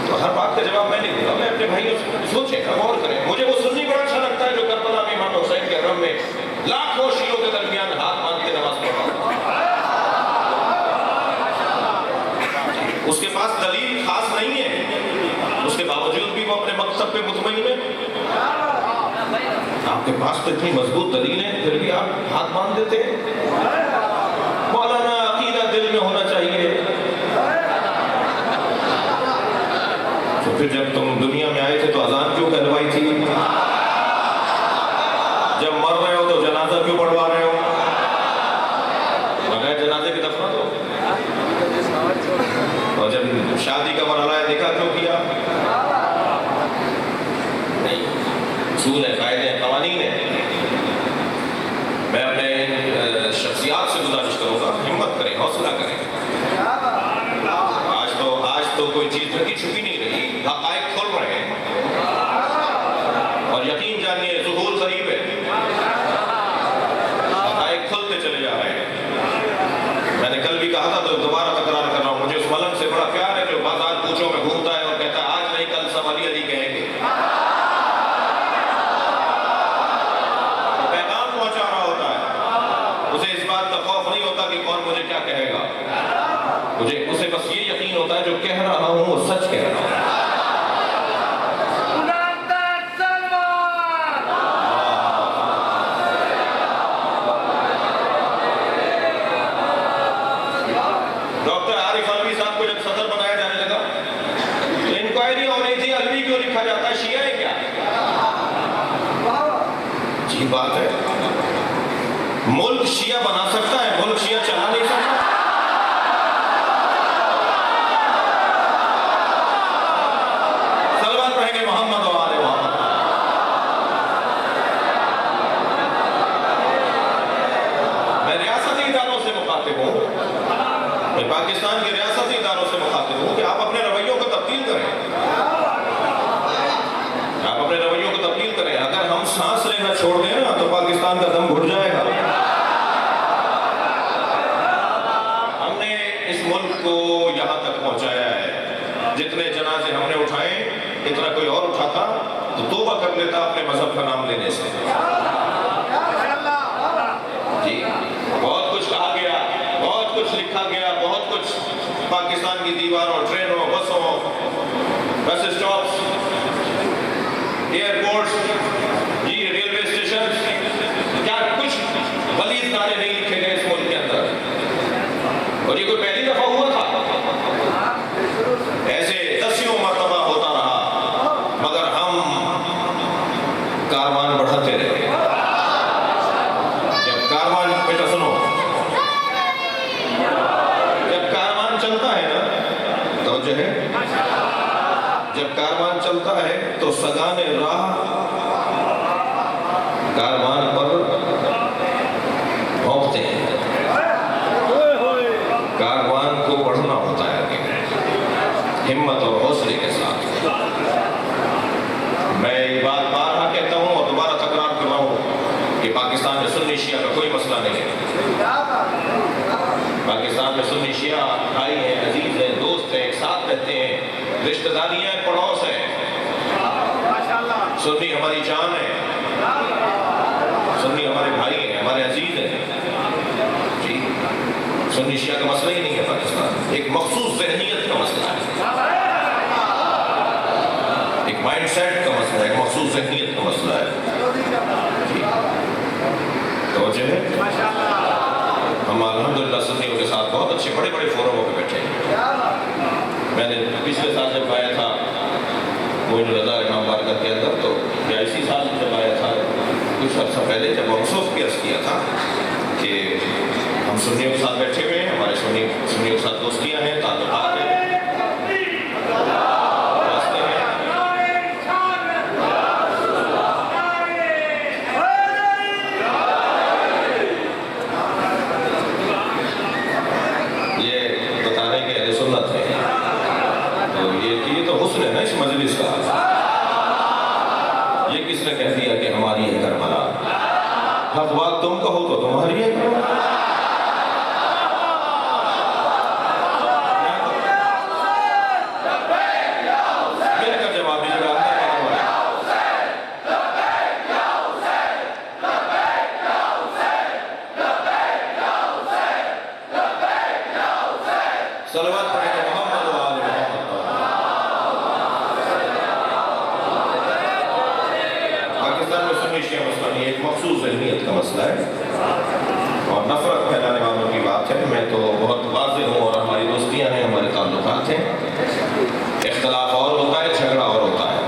تو ہر بات کا جواب میں نہیں دوں گا، میں اپنے بھائیوں سے سوچیں غور کریں۔ مجھے وہ سنی بڑا اچھا لگتا ہے جو کربلا میں امام حسین کے حرم میں لاکھوں شیعوں کے درمیان ہاتھ باندھ کے نماز پڑھا۔ اس کے پاس دلیل خاص نہیں ہے، اس کے باوجود بھی وہ اپنے مقصد پہ مطمئن ہے۔ آپ کے پاس تو اتنی مضبوط دلیل ہے پھر بھی آپ ہاتھ باندھ دیتے ہیں۔ مولانا عقیدہ دل میں ہونا چاہیے۔ تو پھر جب تم دنیا میں آئے تھے تو اذان کیوں کہلوائی تھی؟ جب مر رہے ہو تو جنازہ کیوں پڑھوا رہے ہو؟ بغیر جنازے کی دفن دو۔ اور جب شادی کا مرحلہ ہے نکاح کیوں کیا؟ نہیں، اصول ہے، قاعدے ہیں، قوانین ہیں۔ میں اپنے شخصیات سے گزارش کروں گا ہمت کریں، حوصلہ کریں۔ آج تو کوئی چیز ڈھکی چھپی نہیں رہی، حقائق کھل رہے ہیں، اور یقین جانیے ظہور قریب ہے، حقائق کھلتے چلے جا رہے ہیں۔ میں نے کل بھی کہا تھا تو دوبارہ تکرار کر رہا ہوں، مجھے اس مجھے اسے بس یہ یقین ہوتا ہے جو کہہ رہا ہوں وہ سچ کہہ رہا ہوں. ڈاکٹر عارف علوی صاحب کو جب صدر بنایا جانے لگا تو انکوائری ہو رہی تھی علوی کیوں لکھا جاتا ہے, شیعہ ہے کیا؟ جی بات ہے, ملک شیعہ بنا سکتا ہے, ملک شیعہ چلا نہیں سکتا. سلوات پڑھیں گے محمد و آل محمد. میں ریاستی اداروں سے مخاطب ہوں, میں پاکستان کے ریاستی اداروں سے مخاطب ہوں کہ آپ اپنے رویوں کو تبدیل کریں, آپ اپنے رویوں کو تبدیل کریں. اگر ہم سانس لینا چھوڑ دیں نا تو پاکستان کا دم گھٹ جائے گا. ہم نے اس ملک کو یہاں تک پہنچایا ہے, جتنے جنازے ہم نے اٹھائے اتنا کوئی اور اٹھاتا تو توبہ کر لیتا اپنے مذہب کا نام لینے سے. جی بہت کچھ کہا گیا, بہت کچھ لکھا گیا, بہت کچھ پاکستان کی دیواروں, ٹرینوں, بسوں, بس اسٹاپس, ایئرپورٹس, جی ریلوے اسٹیشن, کیا کچھ غلیظ نعرے نہیں لکھے گئے اس ملک کے اندر. اور یہ کوئی پہلی دفعہ ہوا تھا؟ ایسے دسیوں مرتبہ ہوتا رہا, مگر ہم کاروان بڑھاتے رہے. جب کاروان بیٹا سنو, جب کاروان چلتا ہے نا, توجہ ہے, جب کاروان چلتا ہے تو سگان راہ کاروان پر بھونکتے ہیں. کاروان کو بڑھنا ہوتا ہے آگے ہمت اور حوصلے کے ساتھ. میں یہ بات بارہا کہتا ہوں اور دوبارہ تکرار کر رہا ہوں کہ پاکستان میں سنی شیعہ کا کوئی مسئلہ نہیں ہے. پاکستان میں سنی شیعہ بھائی ہیں, عزیز ہیں, دوست ہیں, ایک ساتھ رہتے ہیں, رشتہ داری ہیں, پڑوس ہیں. سنی ہماری جان ہے, سنی ہمارے بھائی ہیں, ہمارے عزیز ہیں. جی سنی شیعہ کا مسئلہ ہی نہیں ہے پاکستان, ایک مخصوص ذہنیت کا مسئلہ ہے, ایک مائنڈ سیٹ کا مسئلہ ہے, ایک مخصوص ذہنیت کا مسئلہ ہے. جی توجہ ہے. ہم الحمدللہ سنیوں کے ساتھ بہت اچھے بڑے بڑے فورموں پہ بیٹھے ہیں. میں نے پچھلے سال جب آیا تھا موئن رضا امام بارگاہ کے اندر, تو یا اسی سال جب آیا تھا کچھ عرصہ پہلے, جب افسوس بھی عرض کیا تھا کہ ہم سنیوں کے ساتھ بیٹھے ہوئے ہیں, ہمارے سنیوں کے ساتھ دوستیاں ہیں, تعلقات ہیں, راستے ہیں. یہ بتانے کے اہل سنت ہے, تو یہ تو حسن ہے نا اس مجلس کا. یہ کس نے کہہ دیا کہ ہماری ہے کربلا؟ حق بات تم کہو تو تمہاری ہے کربلا. مل کر جواب دیجیے گا. صلوات پڑھیں گے محمد و آل محمد. پاکستان میں سنی شیعہ مسئلہ نہیں, ایک مخصوص ذہنیت کا مسئلہ ہے اور نفرت پھیلانے والوں کی بات ہے. میں تو بہت واضح ہوں اور ہماری دوستیاں ہیں, ہمارے تعلقات ہیں. اختلاف اور ہوتا ہے, جھگڑا اور ہوتا ہے.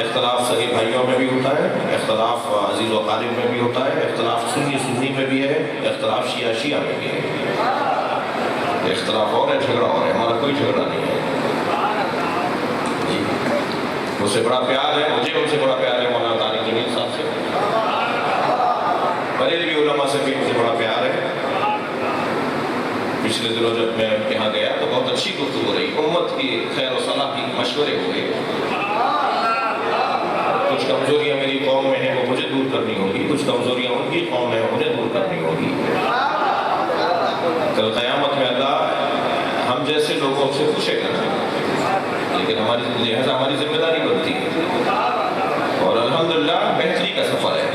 اختلاف صحیح بھائیوں میں بھی ہوتا ہے, اختلاف عزیز و قارب میں بھی ہوتا ہے, اختلاف سنی میں بھی ہے, اختلاف شیعہ میں بھی ہے. اختلاف اور ہے, جھگڑا اور ہے. ہمارا کوئی جھگڑا نہیں ہے. مجھ سے بڑا پیار ہے, مجھے ان سے بڑا پیار ہے مولانا طارق جمیل صاحب سے, بریلوی علماء سے بھی مجھے بڑا پیار ہے. پچھلے دنوں جب میں یہاں گیا تو بہت اچھی گفتگو رہی, امت کی خیر و صلاح کی مشورے ہوئے. کچھ کمزوریاں میری قوم میں ہیں وہ مجھے دور کرنی ہوگی, کچھ کمزوریاں ان کی قوم میں ہیں انہیں دور کرنی ہوگی. کل قیامت میں اللہ ہم جیسے لوگوں سے پوچھے گا نا, لیکن لہذا ہماری ذمہ داری بنتی ہے. اور الحمدللہ بہتری کا سفر ہے,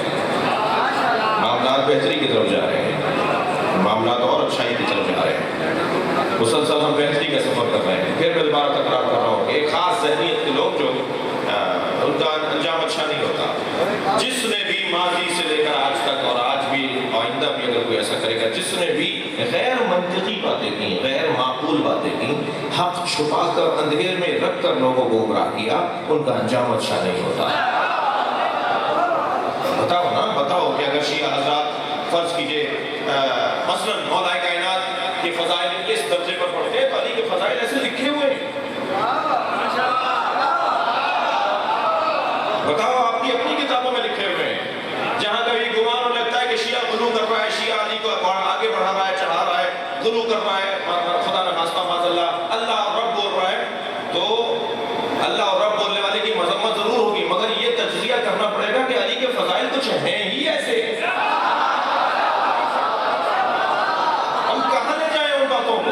معاملات بہتری کی طرف جا رہے ہیں, معاملات اور اچھائی کی طرف جا رہے ہیں. مسلسل ہم بہتری کا سفر کر رہے ہیں. پھر میں دوبارہ تکرار کر رہا ہوں کہ ایک خاص ذہنیت کے لوگ جو ان کا انجام اچھا نہیں ہوتا. جس نے بھی ماضی سے لے کر آج تک اور آج بھی آئندہ بھی اگر کوئی ایسا کرے گا, جس نے بھی غیر منطقی باتیں کی, غیر معقول باتیں کی, حق چھپا کر اندھیر میں رکھ کر لوگوں کو گمراہ کیا, ان کا انجام اچھا نہیں ہوتا. بتاؤ نا, بتاؤ کہ اگر شیعہ حضرات فرض کیجئے مثلا مولا کائنات کے فضائل اس درجے پر پڑھتے ہیں تو علی کے فضائل ایسے لکھے ہوئے ہیں. بتاؤ, آپ کی اپنی کتابوں میں لکھے ہوئے ہیں. جہاں کبھی گمان لگتا ہے کہ شیعہ غلو کر رہا ہے, شیعہ علی کو آگے بڑھا رہا ہے, چڑھا رہا ہے, غلو کر رہا ہے, خدا نخواستہ معاذ اللہ اللہ اور رب بول رہا ہے, تو اللہ اور رب بولنے والے کی مذمت ضرور ہوگی, مگر یہ تجزیہ کرنا پڑے گا کہ علی کے فضائل کچھ ہیں ہی ایسے. ہم کہاں لے جائیں ان باتوں کو؟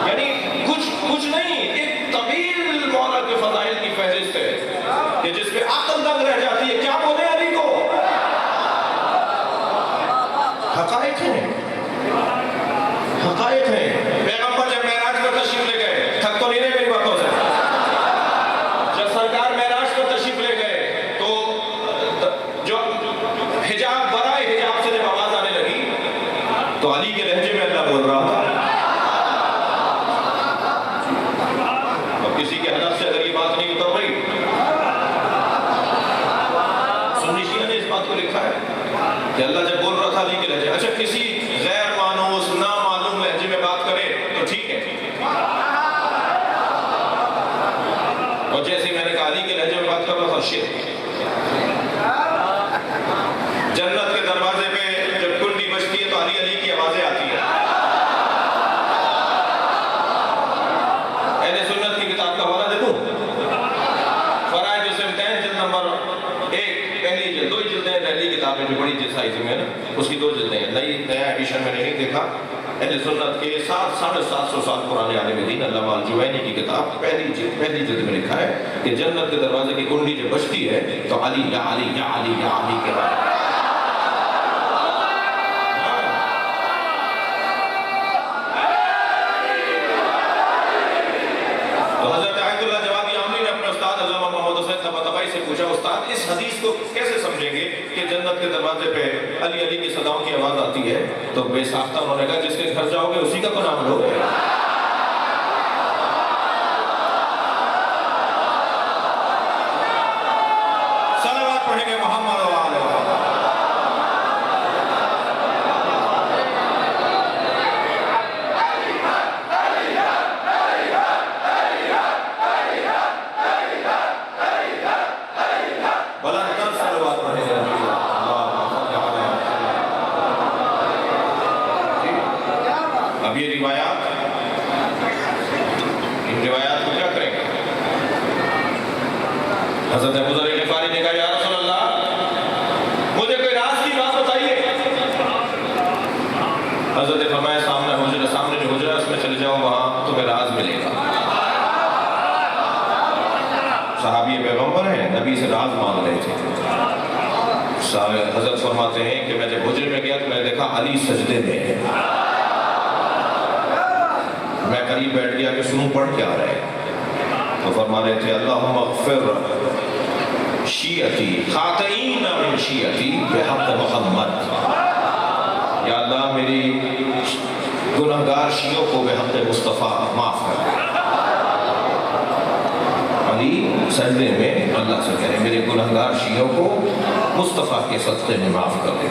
یعنی کچھ نہیں, ایک طویل مولا کے فضائل کی فہرست ہے کہ جس پہ عقل دنگ رہ جاتی ہے. کیا بولے علی کو؟ حقائق ہیں, حقائق ہیں. پیغمبر جب معراج پر تشریف لے گئے, تھک تو نہیں رہے میری باتوں سے, جب سرکار معراج پر تشریف لے گئے تو جو حجاب برائے حجاب سے جب آواز آنے لگی تو علی کے لہجے میں اللہ بول رہا تھا. اب کسی کے ہدف سے اگر یہ بات نہیں اتر رہی, سنی شیعہ نے اس بات کو لکھا ہے کہ اللہ جب بول رہا تھا علی کے لہجے. اچھا, کسی غیر مانوس نامعلوم لہجے میں بات کرے تو ٹھیک ہے, اور جیسے میں نے کہا علی کے لہجے میں بات کر رہا تھا شرک. جنت کے دروازے پہ جب کنڈی بجتی ہے تو علی علی کی آوازیں آتی ہیں. اہل سنت کی کتاب کا حوالہ دے دوں, فرائض السمتین جلد نمبر 1, پہلی جلد, 2 جلدیں دہلی کتاب میں جو بڑی جس سائز میں ہے نا, اس کی 2 جلدیں ہیں. نیا ایڈیشن میں نے نہیں دیکھا. اہل سنت کے 700 سال پرانے عالم دین علامہ الجوینی کی کتاب پہلی جلد میں لکھا ہے کہ جنت کے دروازے کی کنڈی جب بجتی ہے تو علی یا علی یا علی یا علی کے بعد سے پوچھا, استاد اس حدیث کو کیسے سمجھیں گے کہ جنت کے دروازے پہ علی علی کی صداؤں کی آواز آتی ہے؟ تو بے ساختہ انہوں نے کہا جس کے گھر جاؤ گے اسی کا تو نام لو. صلوات پڑھیں گے محمد و آلہ. اب یہ روایات, ان روایات کو کیا کریں گے؟ حضرت ابو ذر غفاری نے کہا یا رسول اللہ مجھے کوئی راز کی بات بتائیے. حضرت نے فرمایا سامنے جو حجرہ اس میں چلے جاؤ, وہاں تمہیں راز ملے گا. صحابی پیغمبر ہیں, نبی سے راز مانگ رہے تھے. حضرت فرماتے ہیں کہ میں جب حجرے میں گیا تو میں نے دیکھا علی سجدے میں ہے. میں قریب بیٹھ گیا کہ سنوں پڑھ کیا رہے, تو فرما رہے تھے اللہم اغفر شیعتی خاطئین من شیعتی بحق محمد. یا اللہ میری گناہگار شیعوں کو بحق مصطفیٰ معاف کر. علی سجدے میں اللہ سے کہہ رہے میرے گناہگار شیعوں کو مصطفیٰ کے صدقے میں معاف کر دے.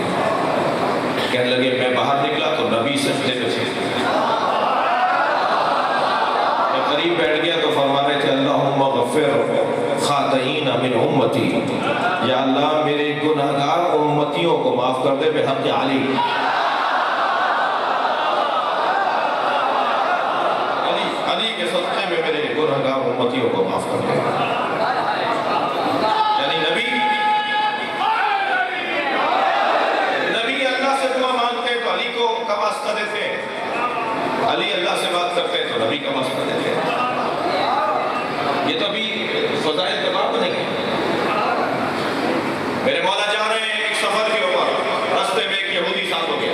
کہنے لگے میں باہر نکلا تو نبی سجدے میں تھے. قریب بیٹھ گیا تو فرما رہے تھے اللہم اغفر خاطئین من امتی. یا اللہ میرے گناہگار امتیوں کو معاف کر دے بحق علی. علی کے صدقے میں میرے گناہگار امتیوں کو معاف کر دے. یعنی نبی اللہ سے دعا مانگتے تو علی کو کا واسطہ دیتے, علی اللہ سے بات کرتے تو نبی کا واسطہ دیتے. یہ تو ابھی فضائل کا باب نہیں ہے. میرے مولا جا رہے ہیں ایک سفر کے اوپر, راستے میں ایک یہودی ساتھ ہو گیا.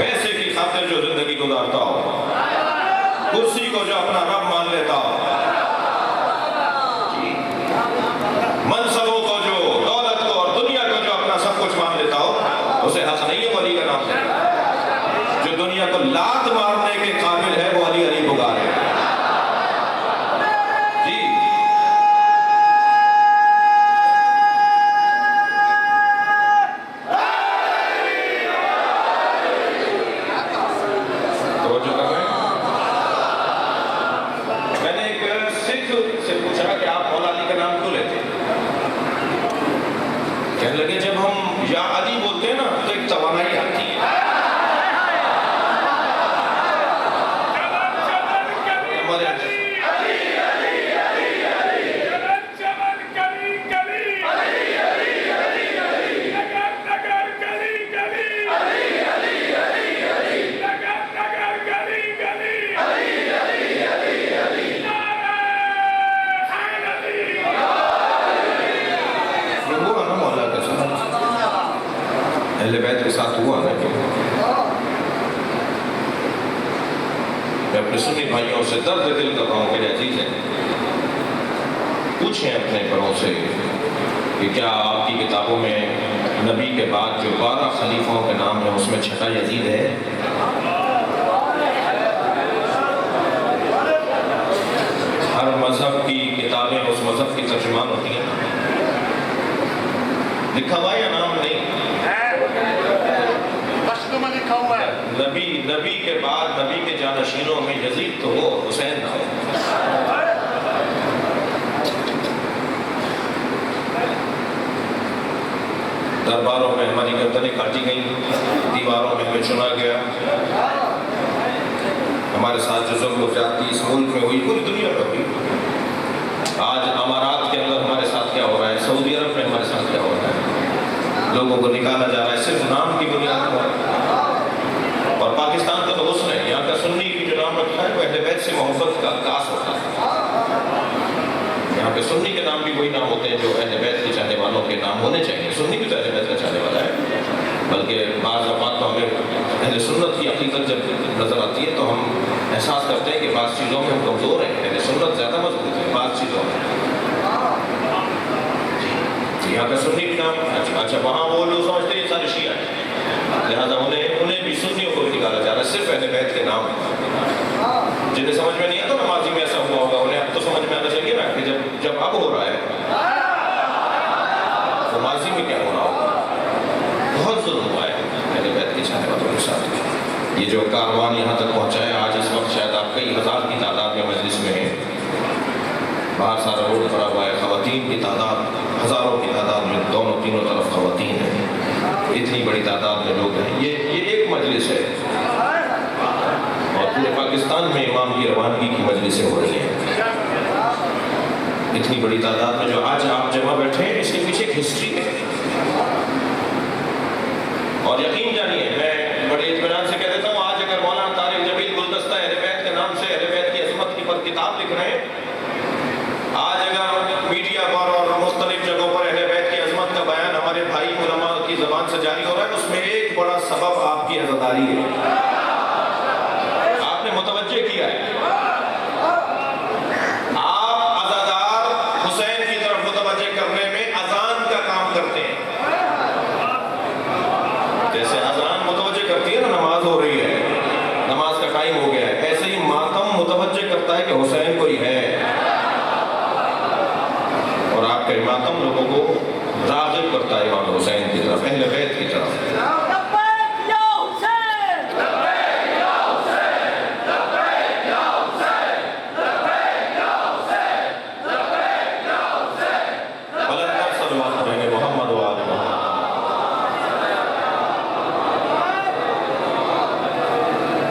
پیسے کی خاطر جو زندگی گزارتا ہو، کرسی کو جو اپنا رب مان لیتا ہو، منصبوں کو جو، دولت کو اور دنیا کو جو اپنا سب کچھ مان لیتا ہو، اسے حق نہیں ہے ولی کا نام سے۔ جو دنیا کو لات مارنے کے قابل ہے وہ علی علی پکارے۔ جی توجہ کر رہے ہیں؟ میں نے ایک سکھ سے پوچھا کہ آپ مولا علی کا نام کیوں لیتے ہیں؟ کہنے لگے جب ہم یا علی بولتے ہیں نا تو ایک توانائی آتی ہے۔ اہل بیت کے ساتھ ہوا نا کہ میں اپنے سنی بھائیوں سے درد دل کر رہا ہوں، میرے عزیز ہیں، پوچھیں اپنے بڑوں سے کہ کیا آپ کی کتابوں میں نبی کے بعد جو 12 خلیفوں کے نام ہیں اس میں چھٹا یزید ہے؟ ہر مذہب کی کتابیں اس مذہب کی ترجمان ہوتی ہیں، لکھا ہوا یا نام نہیں؟ نبی کے بعد نبی کے جانشینوں میں یزید تو ہو، حسین نہ ہو۔ درباروں میں ہماری گردنیں کاٹی گئیں، دیواروں میں ہمیں چنا گیا، ہمارے ساتھ جو ظلم و زیادتی اس ملک میں ہوئی پوری دنیا میں ہوئی۔ آج امارات کے اندر ہمارے ساتھ کیا ہو رہا ہے، سعودی عرب میں ہمارے ساتھ کیا ہو رہا ہے، لوگوں کو نکالا جا رہا ہے صرف نام کی بنیاد پر۔ اور پاکستان کا تو حسن ہے، یہاں کا سنی کی جو نام رکھا ہے وہ اہل بیت سے محبت کا عکاس ہوتا ہے۔ یہاں پہ سنی کے نام بھی وہی نام ہوتے ہیں جو اہل بیت کے چاہنے والوں کے نام ہونے چاہیے۔ سنی بھی تو اہل بیت کا چاہنے والا ہے، بلکہ بعض اوقات تو ہمیں اہل سنت کی حقیقت جب نظر آتی ہے تو ہم احساس کرتے ہیں کہ بعض چیزوں میں ہم کمزور ہیں، اہل سنت زیادہ مضبوط ہے بعض چیزوں میں۔ یہاں کا سنی بھی نام اچھا وہاں وہ لوگ سمجھتے ہیں یہ سارے شیعہ ہیں، لہٰذا انہیں بھی سنیوں کو بھی نکالا جا رہا ہے، صرف اہل بیت کے نام ہیں۔ جنہیں سمجھ میں نہیں آتا نا ماضی میں ایسا ہوا ہوگا، انہیں اب تو سمجھ میں آنا چاہیے نا کہ جب اب ہو رہا ہے تو ماضی میں کیا ہو رہا ہوگا۔ بہت ظلم ہوا ہے اہل بیت کے چاہنے والوں کے ساتھ۔ یہ جو کاروان یہاں تک پہنچا ہے، آج اس وقت شاید آپ کئی ہزار کی تعداد میں مجلس میں ہیں، باہر سارا روڈ بھرا ہوا ہے، خواتین کی تعداد ہزاروں کی تعداد میں دونوں تینوں طرف خواتین ہیں، اتنی بڑی تعداد میں لوگ ہیں۔ یہ ایک مجلس ہے اور پورے پاکستان میں امام کی روانگی کی مجلسیں ہو رہی ہیں، اتنی بڑی تعداد میں جو آج آپ جمع بیٹھے ہیں، اس کے پیچھے ایک ہسٹری ہے۔ اور یقین جانیے میں بڑے اطمینان سے کہہ دیتا ہوں، آج اگر مولانا طارق جمیل گلدستہ اہل بیت کے نام سے اہل بیت کی عظمت کی پر کتاب لکھ رہے ہیں، آج اگر میڈیا پر اور مختلف جگہوں پر اہل بیت کی عظمت کا بیان ہمارے بھائی علماء کی زبان سے جاری ہو رہا ہے، اس میں ایک بڑا سبب آپ کی عزاداری ہے، آپ نے متوجہ کیا ہے۔ آپ عزادار حسین کی طرف متوجہ کرنے میں اذان کا کام کرتے ہیں، جیسے اذان متوجہ کرتی ہے نا نماز ہو رہی ہے، نماز کا ٹائم ہو گیا ہے، ایسے ہی ماتم متوجہ کرتا ہے کہ حسین کوئی ہے، اور آپ کا ماتم لوگوں کو راغب کرتا ہے امام حسین کی طرف، اہل بیت کی طرف۔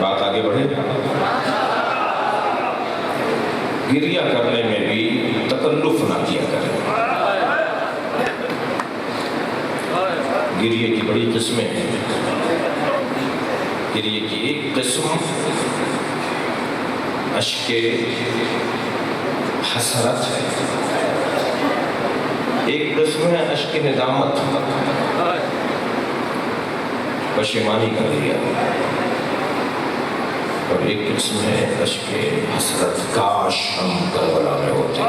بات آگے بڑھے، گریہ کرنے میں بھی تکلف نہ کیا کریں۔ گریہ کی بڑی قسمیں ہیں، گریہ کی ایک قسم اشک حسرت ہے، ایک قسم ہے اشک ندامت۔ پشیمانی کر دیا، اور ایک قسم ہے اشک حسرت، کاش ہم کربلا میں ہوتے۔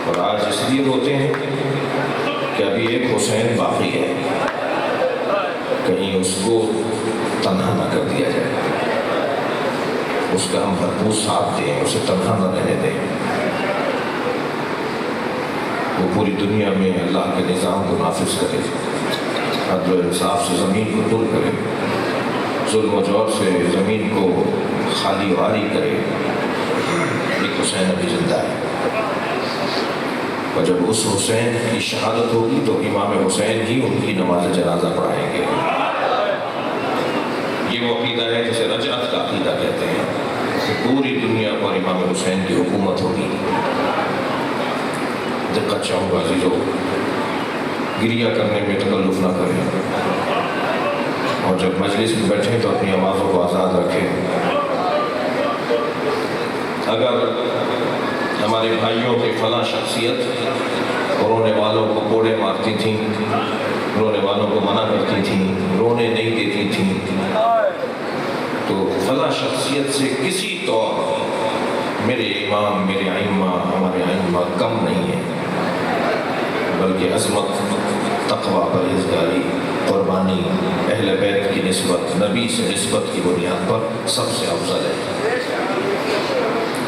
اور آج اس لیے روتے ہیں کہ ابھی ایک حسین باقی ہے، کہیں اس کو تنہا نہ کر دیا جائے، اس کا ہم بھرپور ساتھ دیں، اسے تنہا نہ رہنے دیں، وہ پوری دنیا میں اللہ کے نظام کو نافذ کرے، عدل و انصاف سے زمین کو پر کرے، ظلم و جور سے زمین کو خالی واری کرے۔ ایک حسین ابھی زندہ ہے، اور جب اس حسین کی شہادت ہوگی تو امام حسین ہی ان کی نماز جنازہ پڑھائیں گے۔ یہ وہ عقیدہ ہے جسے رجعت کا عقیدہ کہتے ہیں، کہ پوری دنیا پر امام حسین کی حکومت ہوگی۔ دقت چاہوں گا عزیزو، گریہ کرنے میں تکلف نہ کریں، اور جب مجلس میں بیٹھیں تو اپنی آوازوں کو آزاد رکھیں۔ اگر ہمارے بھائیوں کی فلاں شخصیت رونے والوں کو کوڑے مارتی تھیں، رونے والوں کو منع کرتی تھیں، رونے نہیں دیتی تھیں، تو فلاں شخصیت سے کسی طور میرے امام، میرے ائمہ، ہمارے ائمہ کم نہیں ہیں، بلکہ عظمت، تقویٰ، پرہیزگاری، قربانی، اہل بیت کی نسبت، نبی سے نسبت کی بنیاد پر سب سے افضل ہے۔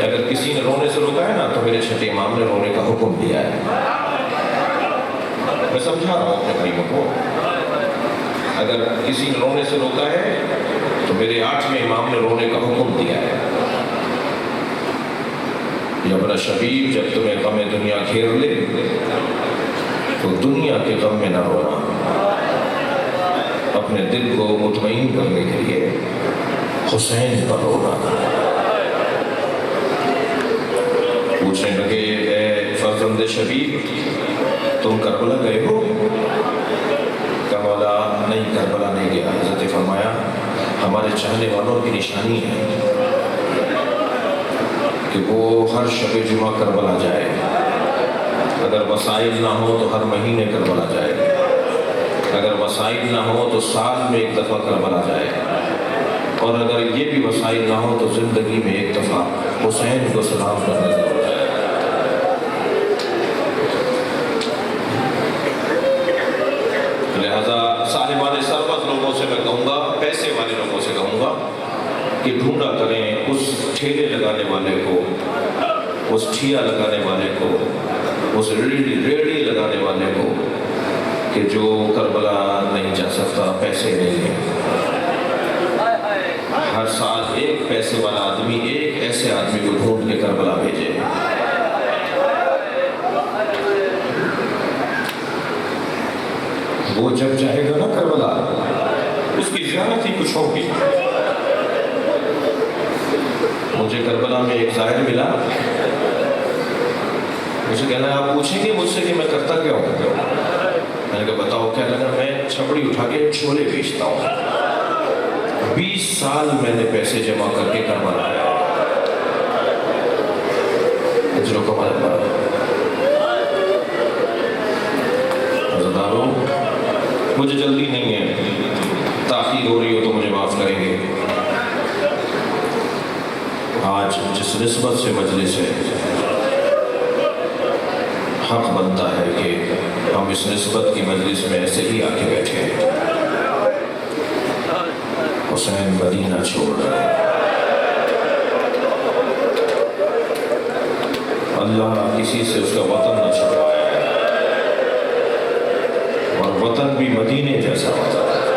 اگر کسی نے رونے سے روکا ہے نا تو میرے چھٹے امام نے رونے کا حکم دیا ہے۔ میں سمجھا رہا ہوں اپنے بھائیوں کو، اگر کسی نے رونے سے روکا ہے تو میرے 8ویں امام نے رونے کا حکم دیا ہے۔ یا بڑا شبیب، جب تمہیں غم دنیا گھیر لے تو دنیا کے غم میں نہ رونا، اپنے دل کو مطمئن کرنے کے لیے حسین پر رونا۔ پوچھنے لگے، اے فرزند شبیب، تم کربلا گئے ہو؟ کہا مولا نہیں، کربلا نہیں گیا۔ حضرت نے فرمایا ہمارے چاہنے والوں کی نشانی ہے کہ وہ ہر شب جمعہ کربلا جائے، اگر وسائل نہ ہو تو ہر مہینے کربلا جائے، اگر وسائل نہ ہو تو سال میں ایک دفعہ کربلا جائے، اور اگر یہ بھی وسائل نہ ہو تو زندگی میں ایک دفعہ حسین کو سلام کرنے ضرور جائے۔ لہذا صاحبان ثروت لوگوں سے میں کہوں گا، پیسے والے لوگوں سے کہوں گا کہ ڈھونڈا کریں اس ٹھیلے لگانے والے کو، اس ٹھیا لگانے والے کو، اس ریڑھی لگانے والے کو کہ جو کربلا نہیں جا سکتا، پیسے نہیں ہیں۔ ہر سال ایک پیسے والا آدمی ایک ایسے آدمی کو ڈھونڈ کے کربلا بھیجے۔ وہ جب جائے گا نا کربلا، اس کی زیارت ہی کچھ ہوگی۔ مجھے کربلا میں ایک زائر ملا، مجھے کہنا آپ پوچھیں گے مجھ سے کہ میں کرتا کیا ہوں؟ میں نے کہا بتاؤ کیا لگا؟ میں چھپڑی اٹھا کے چھولے بیچتا ہوں، 20 سال میں نے پیسے جمع کر کے کربلا آیا، اجروں کو مدد پڑا۔ عزیزانو، مجھے جلدی نہیں ہے، تاخیر ہو رہی ہو تو مجھے معاف کریں گے۔ آج جس نسبت سے مجلس ہے، حق بنتا ہے کہ ہم اس نسبت کی مجلس میں ایسے ہی آ کے بیٹھے ہیں۔ حسین مدینہ چھوڑ رہا ہے، اللہ کسی سے اس کا وطن نہ چھپائے، اور وطن بھی مدینے جیسا ہوتا ہے۔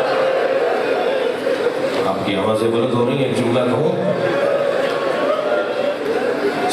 آپ کی آوازیں بلند ہو رہی ہیں، ایک جملہ کہوں،